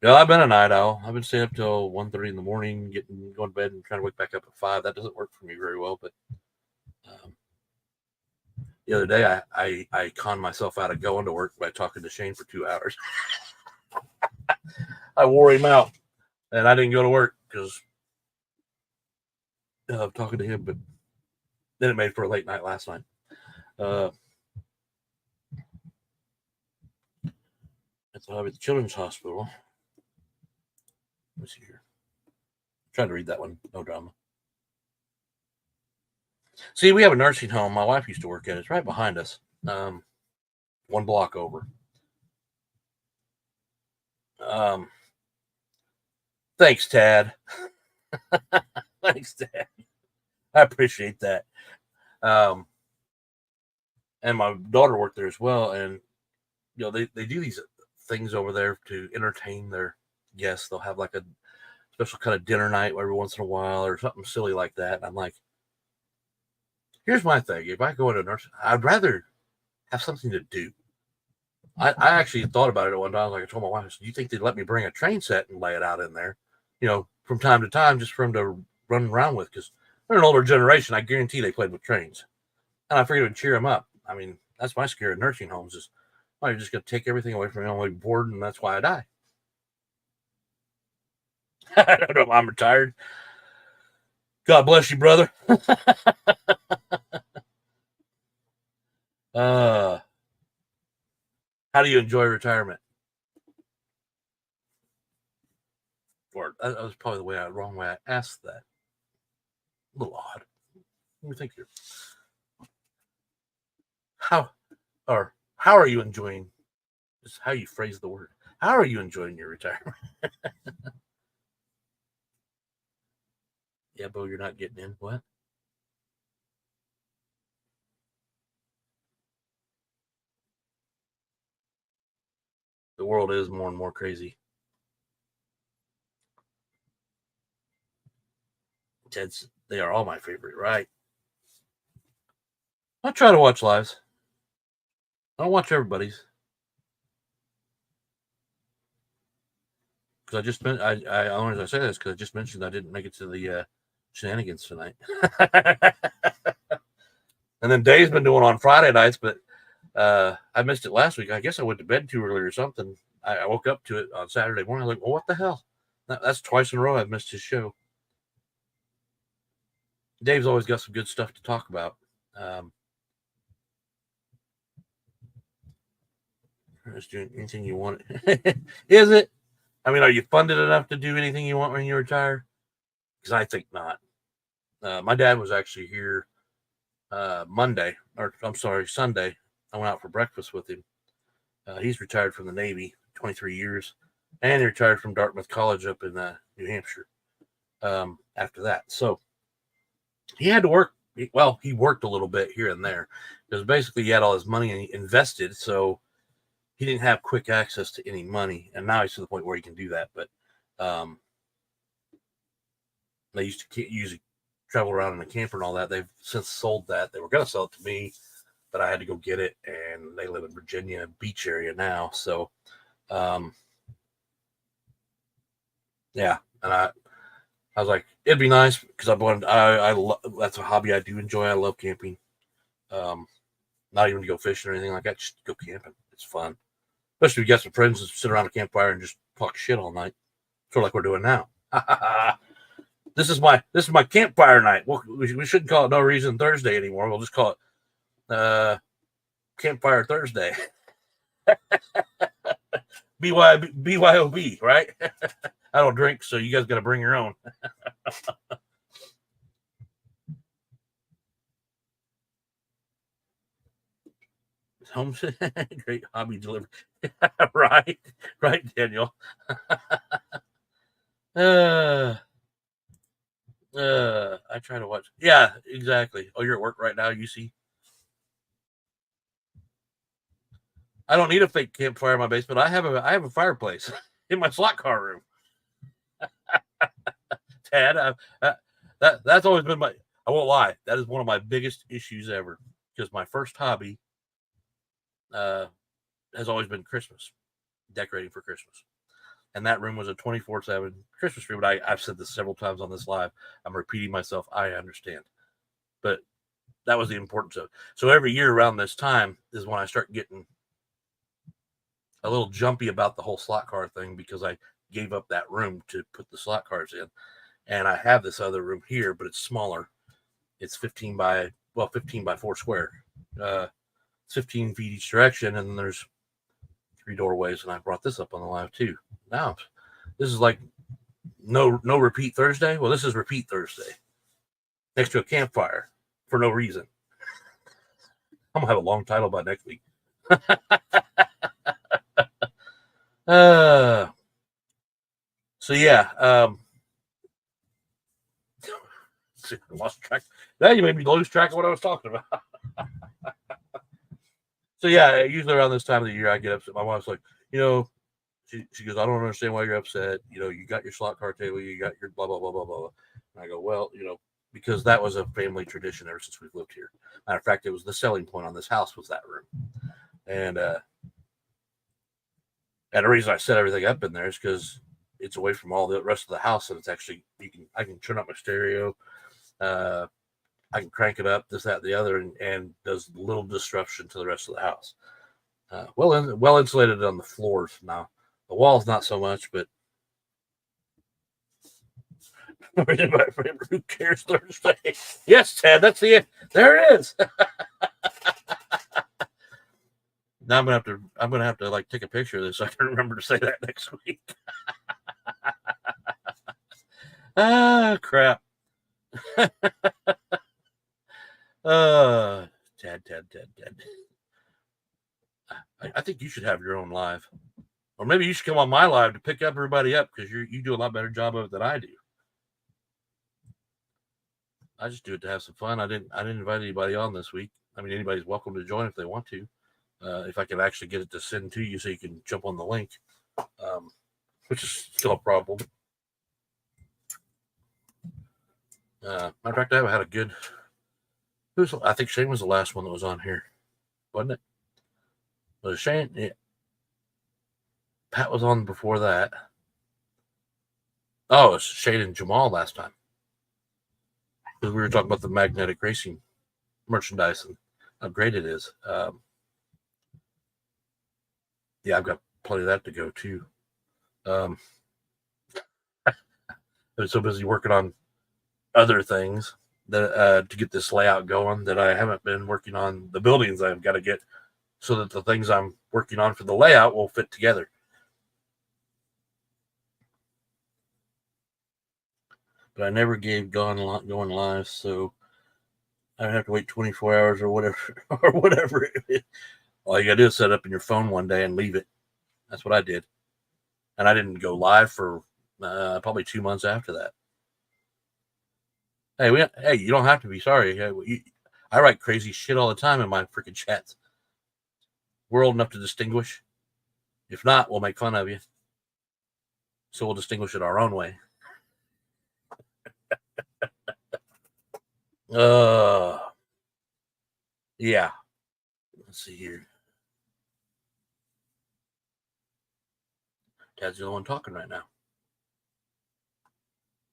Yeah, I've been a night owl. I've been staying up till 1:30 in the morning, going to bed and trying to wake back up at 5. That doesn't work for me very well. But the other day, I conned myself out of going to work by talking to Shane for 2 hours. I wore him out, and I didn't go to work because of talking to him. But then it made for a late night last night. At the Children's Hospital. Let me see here. I'm trying to read that one. No drama. See, we have a nursing home. My wife used to work at it. It's right behind us. 1 block over. Thanks, Tad. Thanks, Tad. I appreciate that. And my daughter worked there as well. And, they do these things over there to entertain their guests. They'll have like a special kind of dinner night every once in a while or something silly like that. And I'm like, here's my thing. If I go into a nursing, I'd rather have something to do. I actually thought about it one time. Like I told my wife, I said, do you think they'd let me bring a train set and lay it out in there, from time to time, just for them to run around with? Because they're an older generation. I guarantee they played with trains. And I figured it would cheer them up. I mean, that's my scare of nursing homes is, you're just going to take everything away from me. I'm like bored, and that's why I die. I don't know. I'm retired. God bless you, brother. How do you enjoy retirement? Or that was probably the wrong way I asked that. A little odd. Let me think here. How are you enjoying? Is how you phrase the word. How are you enjoying your retirement? Yeah, Bo, you're not getting in. What? The world is more and more crazy. They are all my favorite, right? I try to watch lives. I don't watch everybody's. Because I just meant I only I say this because I just mentioned I didn't make it to the shenanigans tonight. And then Dave's been doing on Friday nights, but I missed it last week. I guess I went to bed too early or something. I woke up to it on Saturday morning. I was like, well, what the hell? That's twice in a row I've missed his show. Dave's always got some good stuff to talk about. Just doing anything you want. Is it? I mean, are you funded enough to do anything you want when you retire? Because I think not. My dad was actually here Sunday. I went out for breakfast with him. He's retired from the Navy, 23 years, and he retired from Dartmouth College up in New Hampshire after that. So he had to work. Well, he worked a little bit here and there because basically he had all his money invested. So he didn't have quick access to any money. And now he's to the point where he can do that. But they used to usually travel around in a camper and all that. They've since sold that. They were going to sell it to me, but I had to go get it. And they live in Virginia Beach area now. So, yeah. And I was like, it'd be nice because that's a hobby I do enjoy. I love camping. Not even to go fishing or anything like that. Just go camping. It's fun. Especially if you got some friends that sit around a campfire and just talk shit all night. Sort of like we're doing now. This is my campfire night. We shouldn't call it No Reason Thursday anymore. We'll just call it Campfire Thursday. BYOB, right? I don't drink, so you guys got to bring your own. Great hobby delivery. right, Daniel. I try to watch. Yeah, exactly. Oh, you're at work right now, you see. I don't need a fake campfire in my basement. I have a fireplace in my slot car room. Tad, that's always been I won't lie. That is one of my biggest issues ever because my first hobby has always been Christmas, decorating for Christmas. And that room was a 24/7 Christmas room. But I've said this several times on this live. I'm repeating myself. I understand. But that was the importance of it. So every year around this time is when I start getting a little jumpy about the whole slot car thing because I gave up that room to put the slot cars in. And I have this other room here, but it's smaller. It's 15 by 4 square. It's 15 feet each direction, and then there's 3 doorways. And I brought this up on the live too. Now, this is like no repeat Thursday. Well, this is repeat Thursday next to a campfire for no reason. I'm gonna have a long title by next week. So yeah, lost track. Now you made me lose track of what I was talking about. So yeah, usually around this time of the year, I get upset. My wife's like, She goes, I don't understand why you're upset. You got your slot car table, you got your blah blah blah blah blah. And I go, well, because that was a family tradition ever since we've lived here. Matter of fact, it was the selling point on this house was that room. And the reason I set everything up in there is because it's away from all the rest of the house, and it's actually I can turn up my stereo, uh, I can crank it up, this, that, the other, and does little disruption to the rest of the house. Well insulated on the floors now. The walls not so much, but who cares Thursday? Yes, Ted, that's the end. There it is. Now I'm gonna have to like take a picture of this so I can remember to say that next week. Crap. Ted. I think you should have your own live, or maybe you should come on my live to pick everybody up because you do a lot better job of it than I do. I just do it to have some fun. I didn't invite anybody on this week. I mean, anybody's welcome to join if they want to. If I can actually get it to send to you so you can jump on the link, which is still a problem. Matter of fact, I haven't had a good. I think Shane was the last one that was on here, wasn't it? Was Shane? Yeah. Pat was on before that. Oh, it's Shane and Jamal last time. Because we were talking about the magnetic racing merchandise and how great it is. Yeah, I've got plenty of that to go too. I've been so busy working on other things that to get this layout going that I haven't been working on the buildings I've got to get so that the things I'm working on for the layout will fit together. But I never gave going live, so I have to wait 24 hours or whatever. All you gotta do is set up in your phone one day and leave it. That's what I did, and I didn't go live for probably 2 months after that. Hey, you don't have to be sorry. I write crazy shit all the time in my freaking chats. We're old enough to distinguish. If not, we'll make fun of you. So we'll distinguish it our own way. Yeah. Let's see here. Dad's the only one talking right now.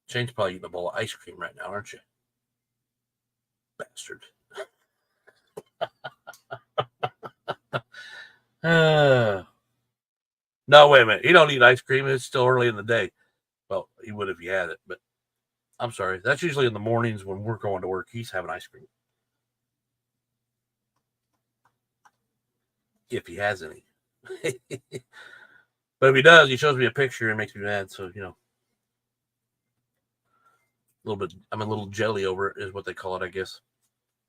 Shane's probably eating a bowl of ice cream right now, aren't you? Bastard. No, wait a minute. He don't eat ice cream. It's still early in the day. Well, he would if he had it, but I'm sorry. That's usually in the mornings when we're going to work. He's having ice cream. If he has any. But if he does, he shows me a picture and makes me mad. So, a little bit, I'm a little jelly over it, is what they call it, I guess.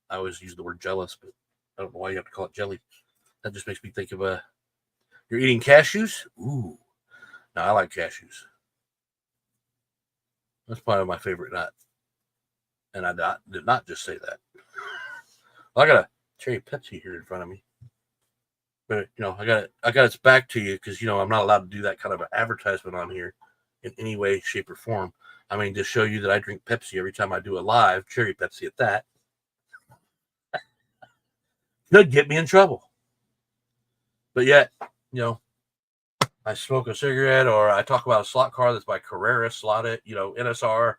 I always use the word jealous, but I don't know why you have to call it jelly. That just makes me think of you're eating cashews? Ooh. No, I like cashews. That's probably my favorite nut. And I did not just say that. I got a cherry Pepsi here in front of me. But I got its back to you because I'm not allowed to do that kind of an advertisement on here in any way, shape, or form. I mean, to show you that I drink Pepsi every time I do a live, cherry Pepsi at that. Could get me in trouble. But yet, I smoke a cigarette or I talk about a slot car that's by Carrera slotted, NSR.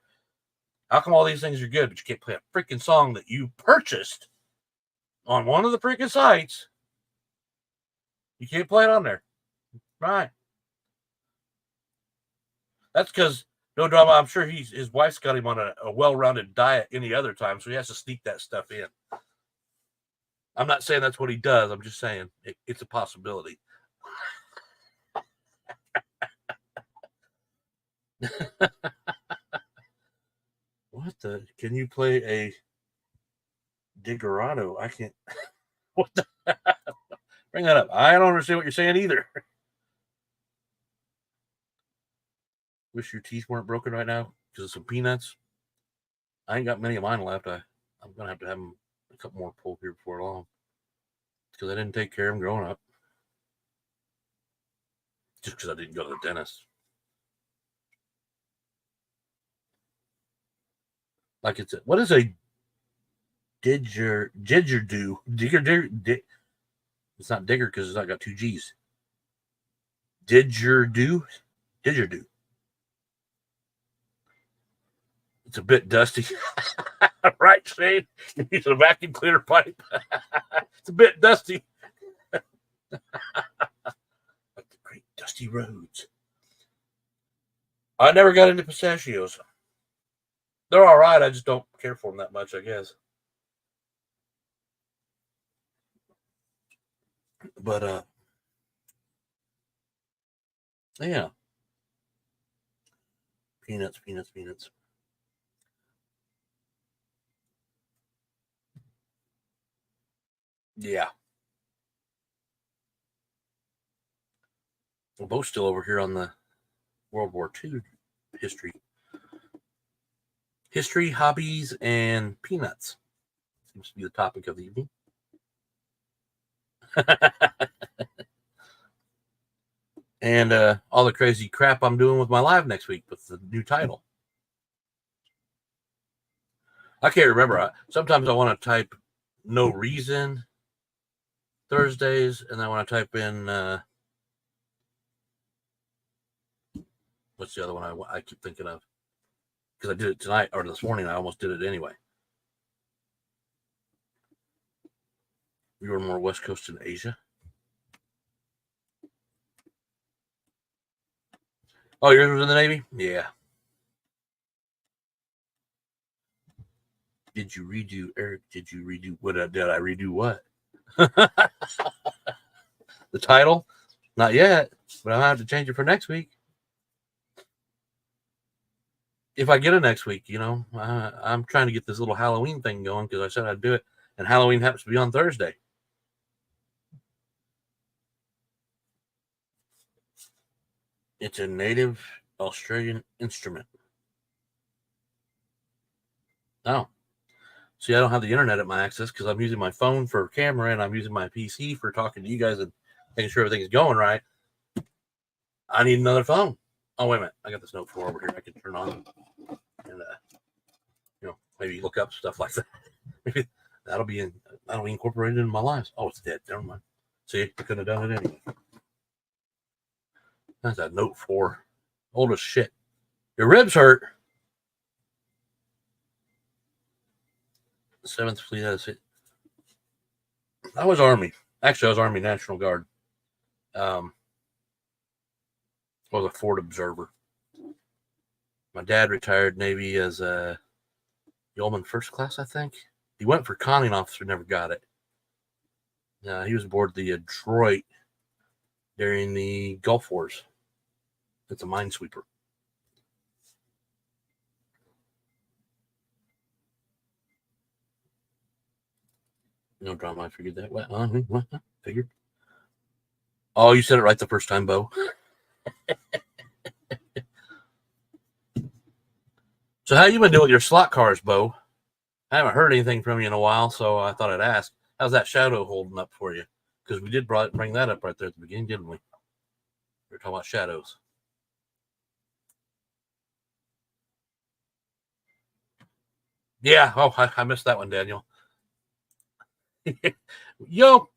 How come all these things are good, but you can't play a freaking song that you purchased on one of the freaking sites? You can't play it on there. Right. That's because no drama. I'm sure his wife's got him on a well-rounded diet any other time, so he has to sneak that stuff in. I'm not saying that's what he does. I'm just saying it's a possibility. What the? Can you play a Diggerado? I can't. What the? Bring that up. I don't understand what you're saying either. Wish your teeth weren't broken right now because of some peanuts. I ain't got many of mine left. I'm gonna have to have them a couple more pulled here before long because I didn't take care of them growing up. just because I didn't go to the dentist. Like what is a didgeridoo? It's not digger because it's not got two G's. Didgeridoo. It's a bit dusty. Right, Shane? He's a vacuum cleaner pipe. It's a bit dusty. Like the great dusty roads. I never got into pistachios. They're all right. I just don't care for them that much, I guess. But yeah. Peanuts. Yeah. We're both still over here on the World War II history. History, hobbies, and peanuts. Seems to be the topic of the evening. And all the crazy crap I'm doing with my live next week with the new title. I can't remember. Sometimes I want to type no reason Thursdays, and I want to type in what's the other one I keep thinking of? Because I did it tonight or this morning. I almost did it anyway. We were more West Coast in Asia. Oh, yours was in the Navy? Yeah. Did you redo, Eric? Did you redo what? Did I redo what? The title? Not yet, but I'll have to change it for next week. If I get it next week, I'm trying to get this little Halloween thing going because I said I'd do it, and Halloween happens to be on Thursday. It's a native Australian instrument. Oh. See, I don't have the internet at my access because I'm using my phone for camera and I'm using my PC for talking to you guys and making sure everything's going right. I need another phone. Oh, wait a minute. I got this Note 4 over here I can turn on and, maybe look up stuff like that. Maybe that'll be incorporated in my lives. Oh, it's dead. Never mind. See, I couldn't have done it anyway. That's a Note 4. Old as shit. Your ribs hurt. 7th Fleet. That's it. I was Army. Actually, I was Army National Guard. I was a Fort observer. My dad retired Navy as a yeoman first class, I think. He went for conning officer, never got it. He was aboard the Detroit during the Gulf Wars. It's a minesweeper. No drama, I figured that. What? Figured. Oh, you said it right the first time, Bo. So how you been doing with your slot cars, Bo? I haven't heard anything from you in a while, so I thought I'd ask. How's that shadow holding up for you? Because we did bring that up right there at the beginning, didn't we? We were talking about shadows. Yeah. Oh, I missed that one, Daniel. Yo,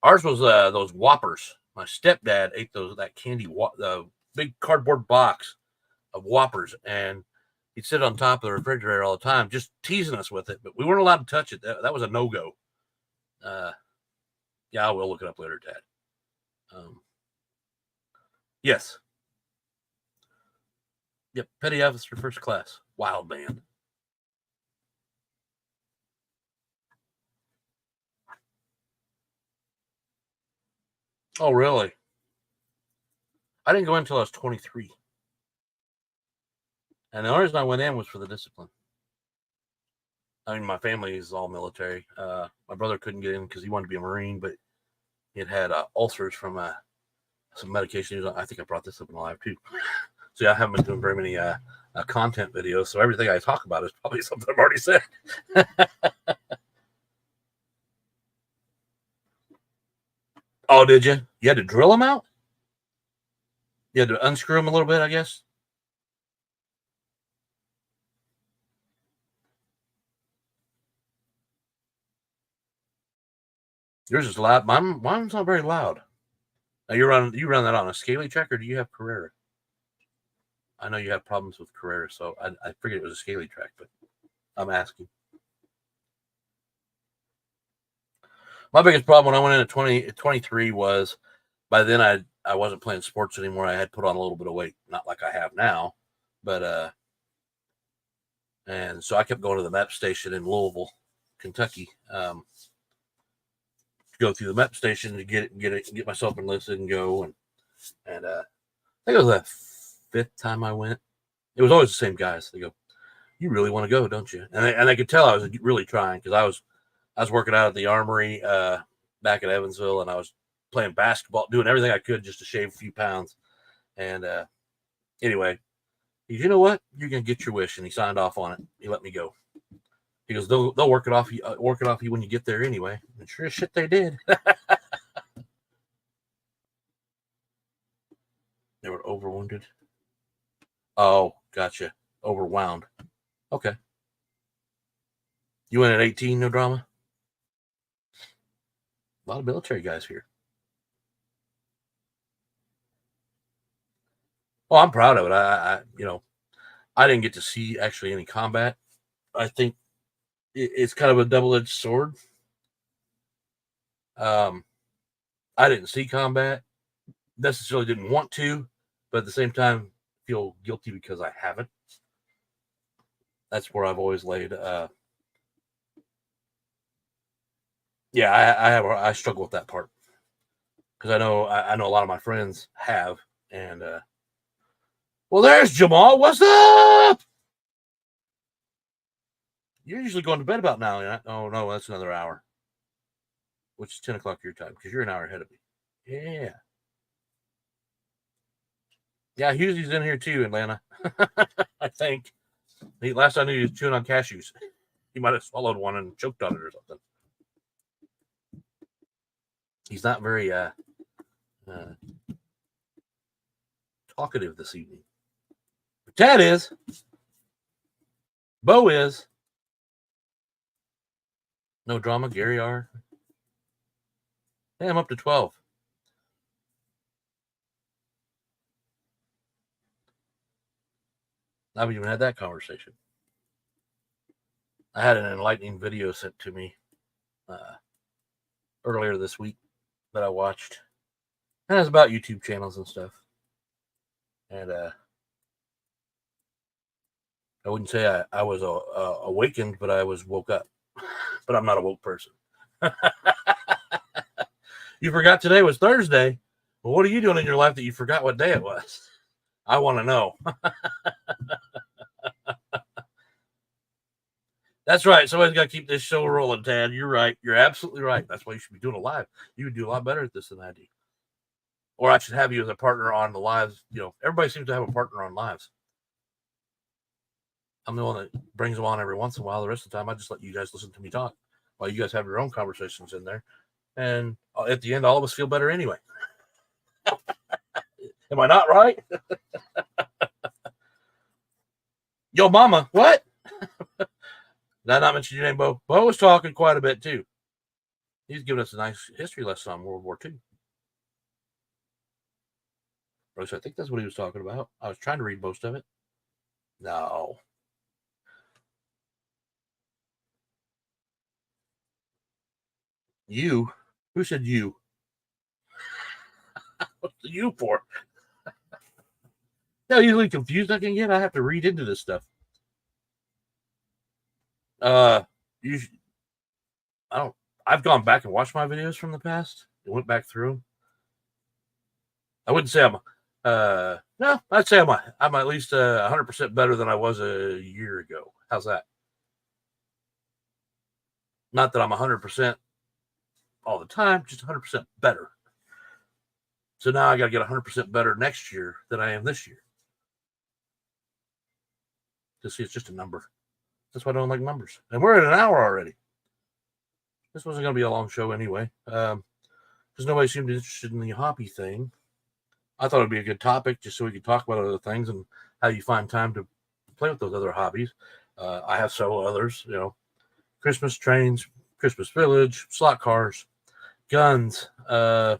ours was those Whoppers. My stepdad ate that candy, the big cardboard box of Whoppers, and he'd sit on top of the refrigerator all the time, just teasing us with it. But we weren't allowed to touch it. That was a no-go. Yeah, I will look it up later, Dad. Yes. Yep, petty officer first class. Wild man. Oh, really? I didn't go in until I was 23. And the only reason I went in was for the discipline. I mean, my family is all military. My brother couldn't get in because he wanted to be a Marine, but he had ulcers from some medication. I think I brought this up in live too. So yeah, I haven't been doing very many content videos. So everything I talk about is probably something I've already said. Oh, did you? You had to drill them out? You had to unscrew them a little bit, I guess. Yours is loud. Mine's not very loud. Now you run that on a Scaly track, or do you have Carrera? I know you have problems with Carrera, so I figured it was a Scaly track, but I'm asking. My biggest problem when I went into 23 was by then I wasn't playing sports anymore. I had put on a little bit of weight, not like I have now, but and so I kept going to the MEP station in Louisville, Kentucky. Go through the MEP station to get myself enlisted and go and I think it was the 5th time I went. It was always the same guys. They go, "You really want to go, don't you?" And I could tell I was really trying because I was working out at the Armory back in Evansville, and I was playing basketball, doing everything I could just to shave a few pounds. And anyway, you know what? You're gonna get your wish, and he signed off on it. He let me go. He goes, they'll work it off you when you get there anyway. And sure as shit they did. They were overwounded. Oh, gotcha. Overwound. Okay. You went at 18, no drama? A lot of military guys here. Oh, I'm proud of it. I didn't get to see actually any combat. I think it's kind of a double-edged sword. I didn't see combat. Necessarily didn't want to, but at the same time, feel guilty because I haven't. That's where I've always laid. Yeah, I struggle with that part because I know a lot of my friends have, and well, there's Jamal. What's up? You're usually going to bed about now. Right? Oh no, that's another hour, which is 10 o'clock your time because you're an hour ahead of me. Yeah. Yeah, Hughesy's in here too, Atlanta. I think. Last I knew, he was chewing on cashews. He might have swallowed one and choked on it or something. He's not very talkative this evening. But Ted is. Bo is. No drama. Gary R. Hey, I'm up to 12. I haven't even had that conversation. I had an enlightening video sent to me earlier this week that I watched. And it's about YouTube channels and stuff. And I wouldn't say I was awakened, but I was woke up. But I'm not a woke person. You forgot today was Thursday. Well, what are you doing in your life that you forgot what day it was? I want to know. That's right. Somebody's got to keep this show rolling, Tad. You're right. You're absolutely right. That's why you should be doing it live. You would do a lot better at this than I do. Or I should have you as a partner on the lives. You know, everybody seems to have a partner on lives. I'm the one that brings them on every once in a while. The rest of the time, I just let you guys listen to me talk while you guys have your own conversations in there. And at the end, all of us feel better anyway. Am I not right? Yo, mama, what? Did I not mention your name, Bo? Bo was talking quite a bit, too. He's giving us a nice history lesson on World War II. Or at least I think that's what he was talking about. I was trying to read most of it. No. You? Who said you? What's the you for? How easily confused I can get. I have to read into this stuff. I've gone back and watched my videos from the past. I went back through them. I wouldn't say I'm no, I'd say I'm at least 100% better than I was a year ago. How's that? Not that I'm 100% all the time, just 100% better. So now I got to get 100% better next year than I am this year. To see, it's just a number. That's why I don't like numbers. And we're at an hour already. This wasn't going to be a long show anyway, because nobody seemed interested in the hobby thing. I thought it'd be a good topic just so we could talk about other things and how you find time to play with those other hobbies. I have several others, Christmas trains, Christmas village, slot cars, guns. Trying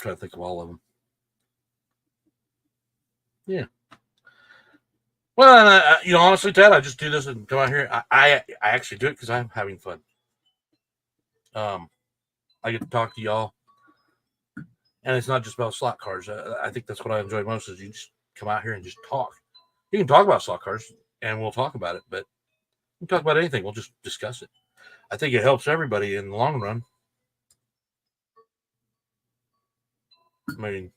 to think of all of them. Yeah. Well, and honestly, Ted, I just do this and come out here. I actually do it because I'm having fun. I get to talk to y'all, and it's not just about slot cars. I think that's what I enjoy most is you just come out here and just talk. You can talk about slot cars, and we'll talk about it, but we can talk about anything. We'll just discuss it. I think it helps everybody in the long run. I mean,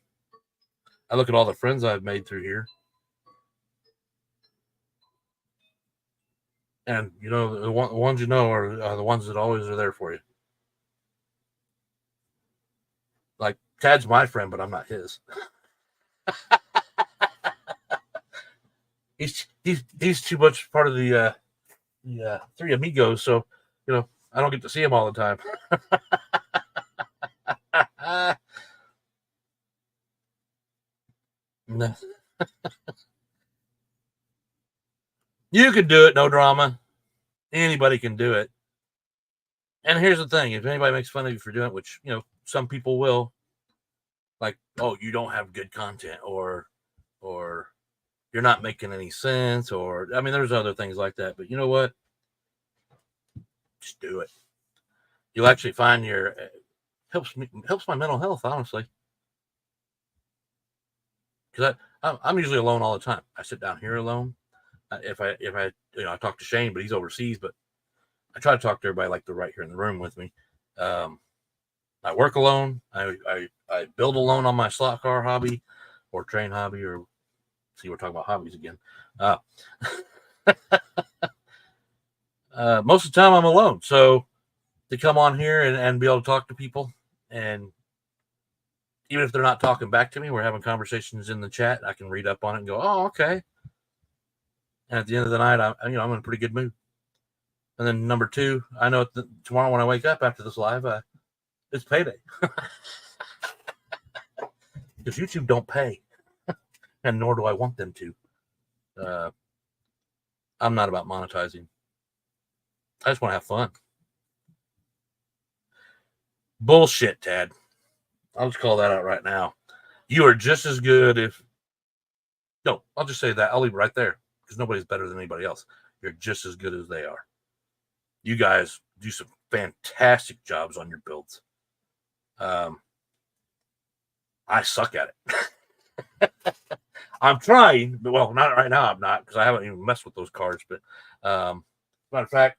I look at all the friends I've made through here, and the ones are the ones that always are there for you. Like Tad's my friend, but I'm not his. he's too much part of the Three Amigos, so I don't get to see him all the time. No. You can do it, no drama. Anybody can do it. And here's the thing: if anybody makes fun of you for doing it, which some people will, like, oh, you don't have good content, or you're not making any sense, or I mean, there's other things like that. But you know what? Just do it. You'll actually find helps my mental health, honestly, because I'm usually alone all the time. I sit down here alone. If I I talk to Shane, but he's overseas. But I try to talk to everybody like they're right here in the room with me. I work alone. I build alone on my slot car hobby or train hobby, or see, we're talking about hobbies again. Most of the time I'm alone. So to come on here and be able to talk to people, and even if they're not talking back to me, we're having conversations in the chat. I can read up on it and go, oh, okay. And at the end of the night, I'm in a pretty good mood. And then number two, I know tomorrow when I wake up after this live, it's payday. Because YouTube don't pay, and nor do I want them to. I'm not about monetizing. I just want to have fun. Bullshit, Tad. I'll just call that out right now. You are just as good no, I'll just say that. I'll leave it right there because nobody's better than anybody else. You're just as good as they are. You guys do some fantastic jobs on your builds. I suck at it. I'm trying, but well, not right now. I'm not because I haven't even messed with those cars. But matter of fact,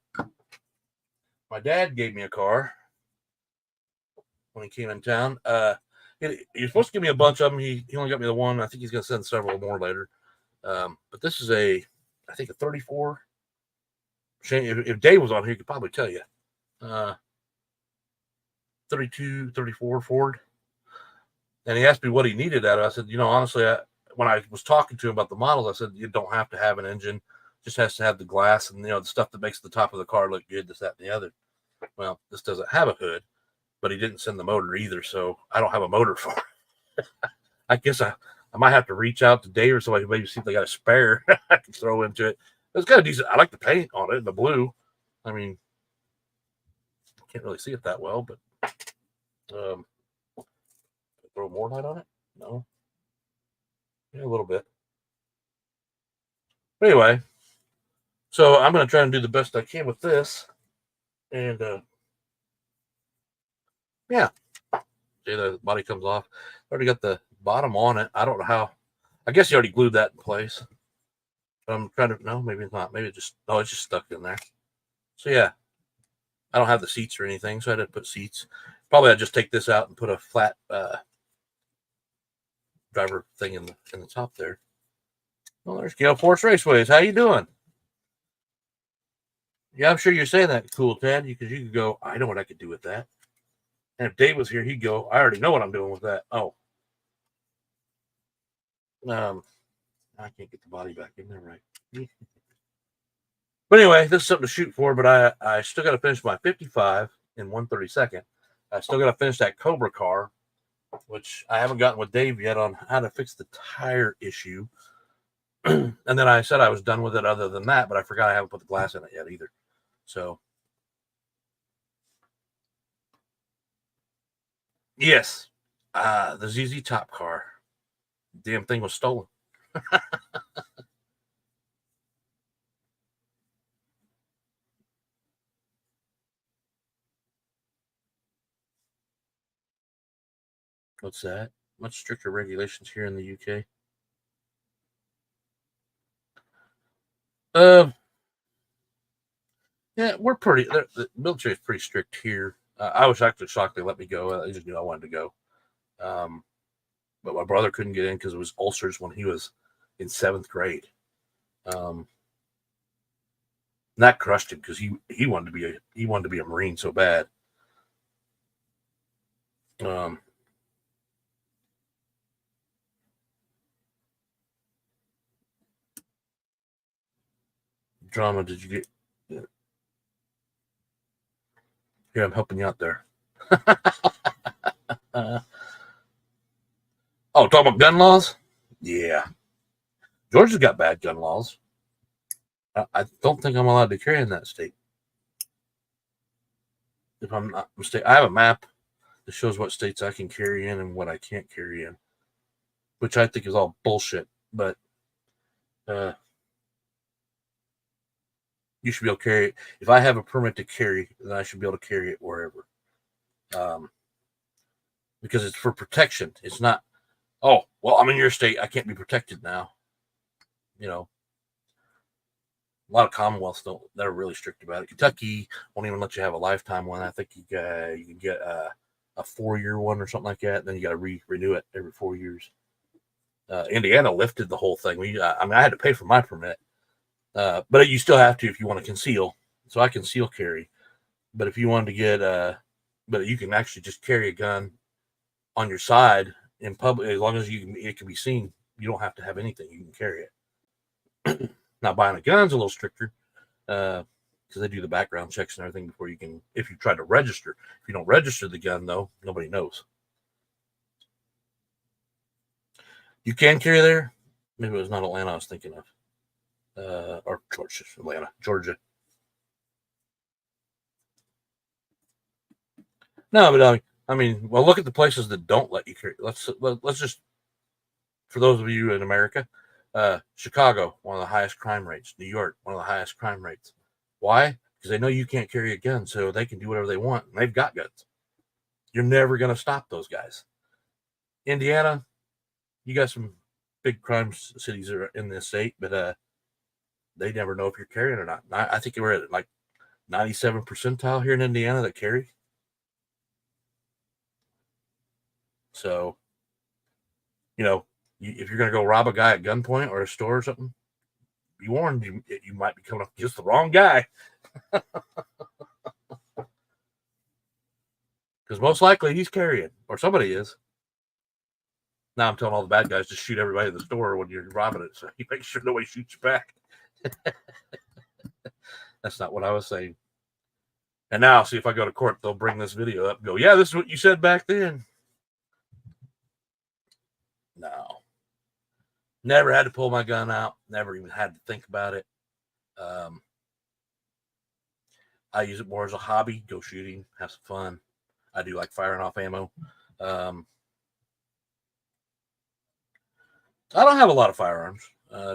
my dad gave me a car when he came in town. He was supposed to give me a bunch of them. He only got me the one. I think he's going to send several more later. But this is I think a 34. Shane, if Dave was on here, he could probably tell you. 32, 34 Ford. And he asked me what he needed out of it. I said, honestly, when I was talking to him about the models, I said, you don't have to have an engine. Just has to have the glass and, the stuff that makes the top of the car look good, this, that, and the other. Well, this doesn't have a hood, but he didn't send the motor either, so I don't have a motor for it. I guess I might have to reach out to Dave or somebody, maybe see if they got a spare I can throw into it. It's kind of decent. I like the paint on it, the blue. I mean, can't really see it that well, but throw more light on it? No. Yeah, a little bit. But anyway, so I'm going to try and do the best I can with this. And yeah. See, the body comes off. Already got the bottom on it. I don't know how. I guess you already glued that in place. But I'm trying to, no, maybe it's not. Maybe it's just stuck in there. So yeah, I don't have the seats or anything, so I didn't put seats. Probably I'd just take this out and put a flat driver thing in the top there. Well, there's Gale Force Raceways. How you doing? Yeah, I'm sure you're saying that, cool, Ted, because you could go, I know what I could do with that. And if Dave was here, he'd go, I already know what I'm doing with that. Oh. I can't get the body back in there right. But anyway, this is something to shoot for, but I still got to finish my 55 in 1/32. I still got to finish that Cobra car, which I haven't gotten with Dave yet on how to fix the tire issue. And then I said I was done with it other than that, but I forgot I haven't put the glass in it yet either. So, yes, the ZZ Top car. Damn thing was stolen. What's that? Much stricter regulations here in the UK. Uh, yeah, we're pretty. The military is pretty strict here. I was actually shocked they let me go. I just knew I wanted to go. Um, but my brother couldn't get in because it was ulcers when he was in seventh grade. Um, and that crushed him because he wanted to be a Marine so bad. Um, Drama, did you get? Here, I'm helping you out there. uh, oh, talking about gun laws? Yeah, Georgia's got bad gun laws. I don't think I'm allowed to carry in that state. If I'm not mistaken, I have a map that shows what states I can carry in and what I can't carry in, which I think is all bullshit. But uh, you should be able to carry it. If I have a permit to carry, then I should be able to carry it wherever. Um, because it's for protection. It's not, oh, well, I'm in your state. I can't be protected now. You know, a lot of Commonwealths don't, they're really strict about it. Kentucky won't even let you have a lifetime one. I think you can get a 4-year one or something like that. Then you got to renew it every 4 years. Indiana lifted the whole thing. I mean, I had to pay for my permit, but you still have to if you want to conceal. So I conceal carry, but if you wanted to get, but you can actually just carry a gun on your side in public as long as it can be seen. You don't have to have anything. You can carry it. Now buying a gun's a little stricter because they do the background checks and everything before you can. If you try to register, if you don't register the gun though, nobody knows. You can carry there. Maybe it was not Atlanta I was thinking of, or Georgia, Atlanta, Georgia. No, but I mean, well, look at the places that don't let you carry. Let's just, for those of you in America, Chicago, one of the highest crime rates. New York, one of the highest crime rates. Why? Because they know you can't carry a gun, so they can do whatever they want. And they've got guns. You're never going to stop those guys. Indiana, you got some big crime cities in this state, but they never know if you're carrying or not. I think we're at like 97 percentile here in Indiana that carry. So, you know, if you're going to go rob a guy at gunpoint or a store or something, be warned, you might be coming up against the wrong guy. Because most likely he's carrying, or somebody is. Now I'm telling all the bad guys to shoot everybody in the store when you're robbing it, so you make sure nobody shoots you back. That's not what I was saying. And now, see if I go to court, they'll bring this video up and go, yeah, this is what you said back then. No. Never had to pull my gun out. Never even had to think about it. I use it more as a hobby, go shooting, have some fun. I do like firing off ammo. I don't have a lot of firearms,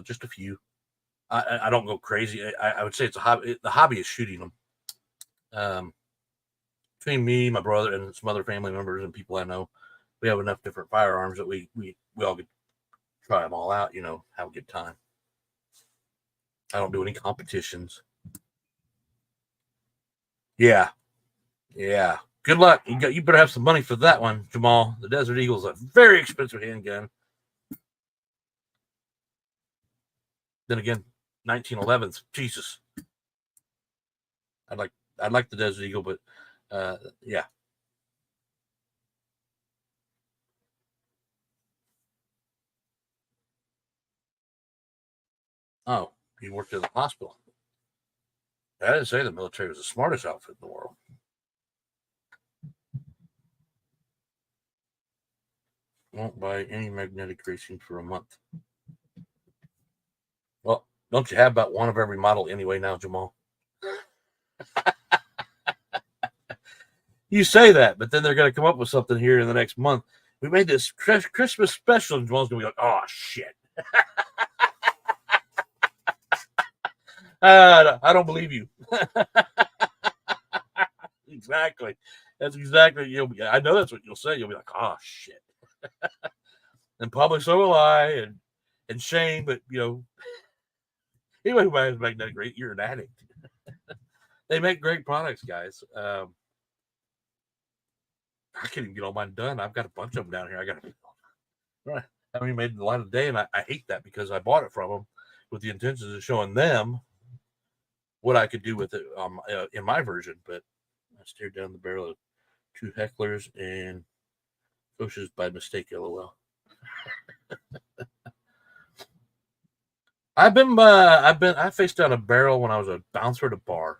just a few. I don't go crazy. I would say it's a hobby. The hobby is shooting them. Between me, my brother, and some other family members and people I know, we have enough different firearms that we all get try them all out. Have a good time. I don't do any competitions. Yeah, yeah. Good luck. You better have some money for that one, Jamal. The Desert Eagle is a very expensive handgun. Then again, 1911s. Jesus. I'd like the Desert Eagle, but yeah. Oh, he worked at the hospital. I didn't say the military was the smartest outfit in the world. Won't buy any magnetic racing for a month. Well, don't you have about one of every model anyway now, Jamal? You say that, but then they're going to come up with something here in the next month. We made this Christmas special, and Jamal's going to be like, oh, shit. I don't believe you. Exactly. That's exactly. I know that's what you'll say. You'll be like, oh, shit. And probably so will I, and Shane, but, anybody who buys magnetic racing, you're an addict. They make great products, guys. I can't even get all mine done. I've got a bunch of them down here. I haven't even made the light of day, and I hate that because I bought it from them with the intentions of showing them what I could do with it in my version. But I stared down the barrel of two hecklers and Koshas by mistake. LOL. I faced down a barrel when I was a bouncer at a bar.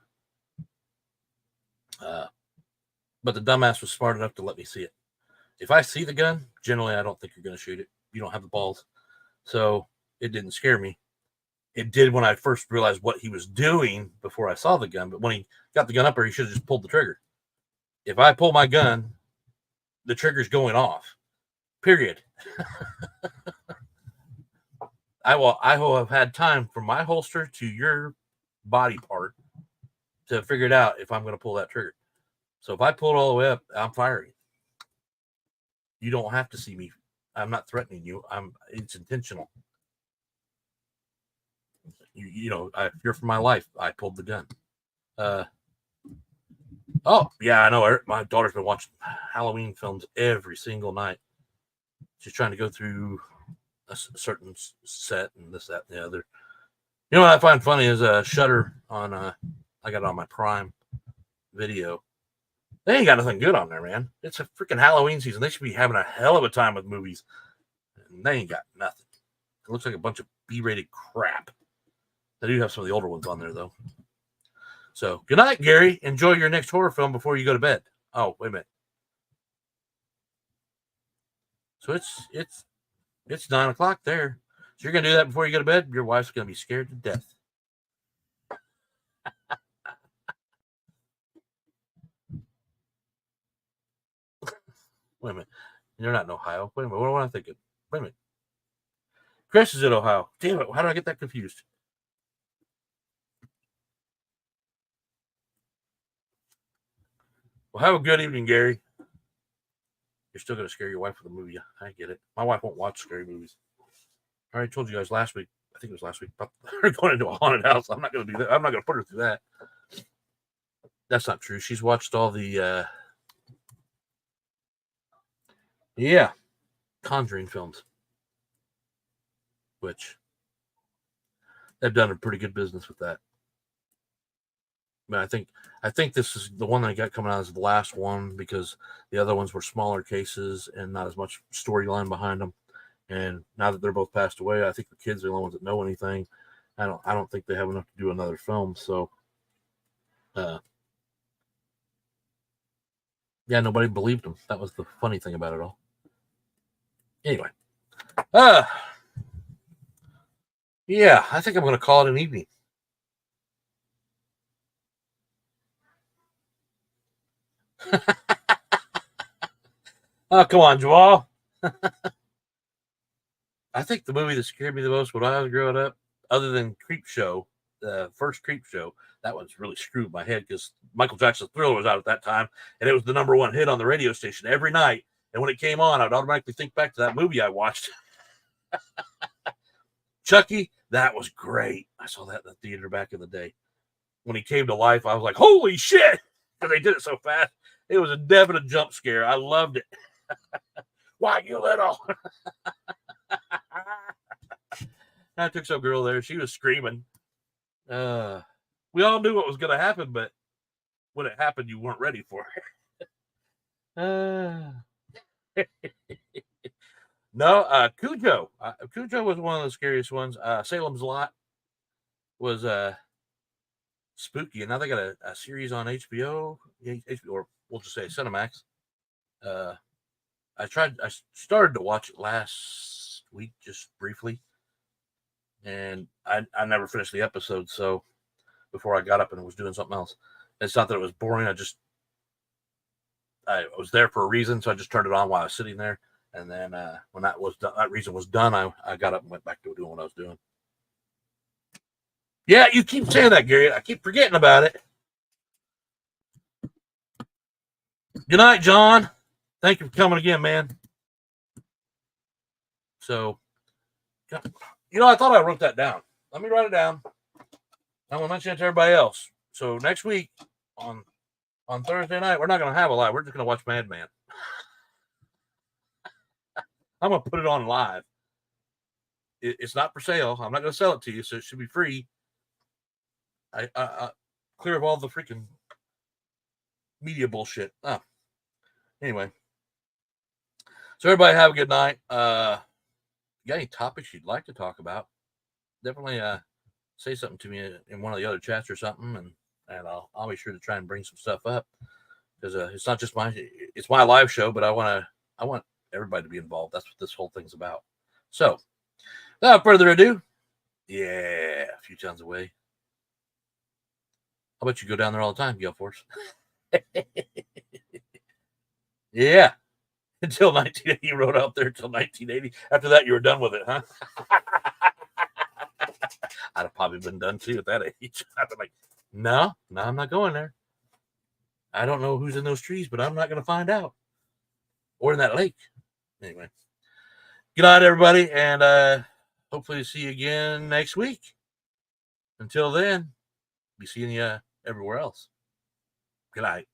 But the dumbass was smart enough to let me see it. If I see the gun, generally I don't think you're going to shoot it. You don't have the balls. So it didn't scare me. It did when I first realized what he was doing before I saw the gun. But when he got the gun up there, he should have just pulled the trigger. If I pull my gun, the trigger's going off. Period. I will have had time from my holster to your body part to figure it out if I'm going to pull that trigger. So if I pull it all the way up, I'm firing. You don't have to see me. I'm not threatening you. It's intentional. I fear for my life. I pulled the gun. Oh yeah, I know. My daughter's been watching Halloween films every single night. She's trying to go through a certain set and this, that, and the other. You know what I find funny is Shudder on. I got it on my Prime Video. They ain't got nothing good on there, man. It's a freaking Halloween season. They should be having a hell of a time with movies. And they ain't got nothing. It looks like a bunch of B-rated crap. They do have some of the older ones on there, though. So, good night, Gary. Enjoy your next horror film before you go to bed. Oh, wait a minute. So it's 9 o'clock there. So you're gonna do that before you go to bed? Your wife's gonna be scared to death. Wait a minute. You're not in Ohio. Wait a minute. What am I thinking? Wait a minute. Chris is in Ohio. Damn it. How did I get that confused? Well, have a good evening, Gary. You're still going to scare your wife with a movie. I get it. My wife won't watch scary movies. I already told you guys last week. I think it was last week. About her going into a haunted house. I'm not going to do that. I'm not going to put her through that. That's not true. She's watched all the Conjuring films, which they've done a pretty good business with that. But I think this is the one that I got coming out as the last one because the other ones were smaller cases and not as much storyline behind them. And now that they're both passed away, I think the kids are the only ones that know anything. I don't think they have enough to do another film. So, nobody believed them. That was the funny thing about it all. Anyway, I think I'm going to call it an evening. Oh, come on, Jamal. I think the movie that scared me the most when I was growing up, other than Creep Show, the first Creep Show, that one's really screwed my head because Michael Jackson's Thriller was out at that time, and it was the number one hit on the radio station every night. And when it came on, I'd automatically think back to that movie I watched. Chucky, that was great. I saw that in the theater back in the day. When he came to life, I was like, holy shit! Because they did it so fast. It was a definite jump scare. I loved it. Why, you little? I took some girl there. She was screaming. We all knew what was going to happen, but when it happened, you weren't ready for it. No, Cujo. Cujo was one of the scariest ones. Salem's Lot was spooky, and now they got a series on HBO, or we'll just say Cinemax. I started to watch it last week, just briefly, and I never finished the episode. So before I got up and was doing something else, it's not that it was boring. I was there for a reason, so I just turned it on while I was sitting there. And then when that reason was done, I got up and went back to doing what I was doing. Yeah, you keep saying that, Gary. I keep forgetting about it. Good night, John. Thank you for coming again, man. So, I thought I wrote that down. Let me write it down. I'm going to mention it to everybody else. So next week on Thursday night, we're not going to have a live. We're just going to watch Mad Men. I'm going to put it on live. It's not for sale. I'm not going to sell it to you, so it should be free. I clear of all the freaking media bullshit. Anyway. So everybody have a good night. You got any topics you'd like to talk about? Definitely say something to me in one of the other chats or something, and I'll be sure to try and bring some stuff up, because it's not just it's my live show, but I want everybody to be involved. That's what this whole thing's about. So, without further ado, a few towns away. How about you go down there all the time, Gale Force? Yeah. Until 1980, you rode out there until 1980. After that, you were done with it, huh? I'd have probably been done too at that age. I'd be like, no, I'm not going there. I don't know who's in those trees, but I'm not going to find out. Or in that lake. Anyway. Good night, everybody, and hopefully see you again next week. Until then, be seeing you everywhere else. Good night.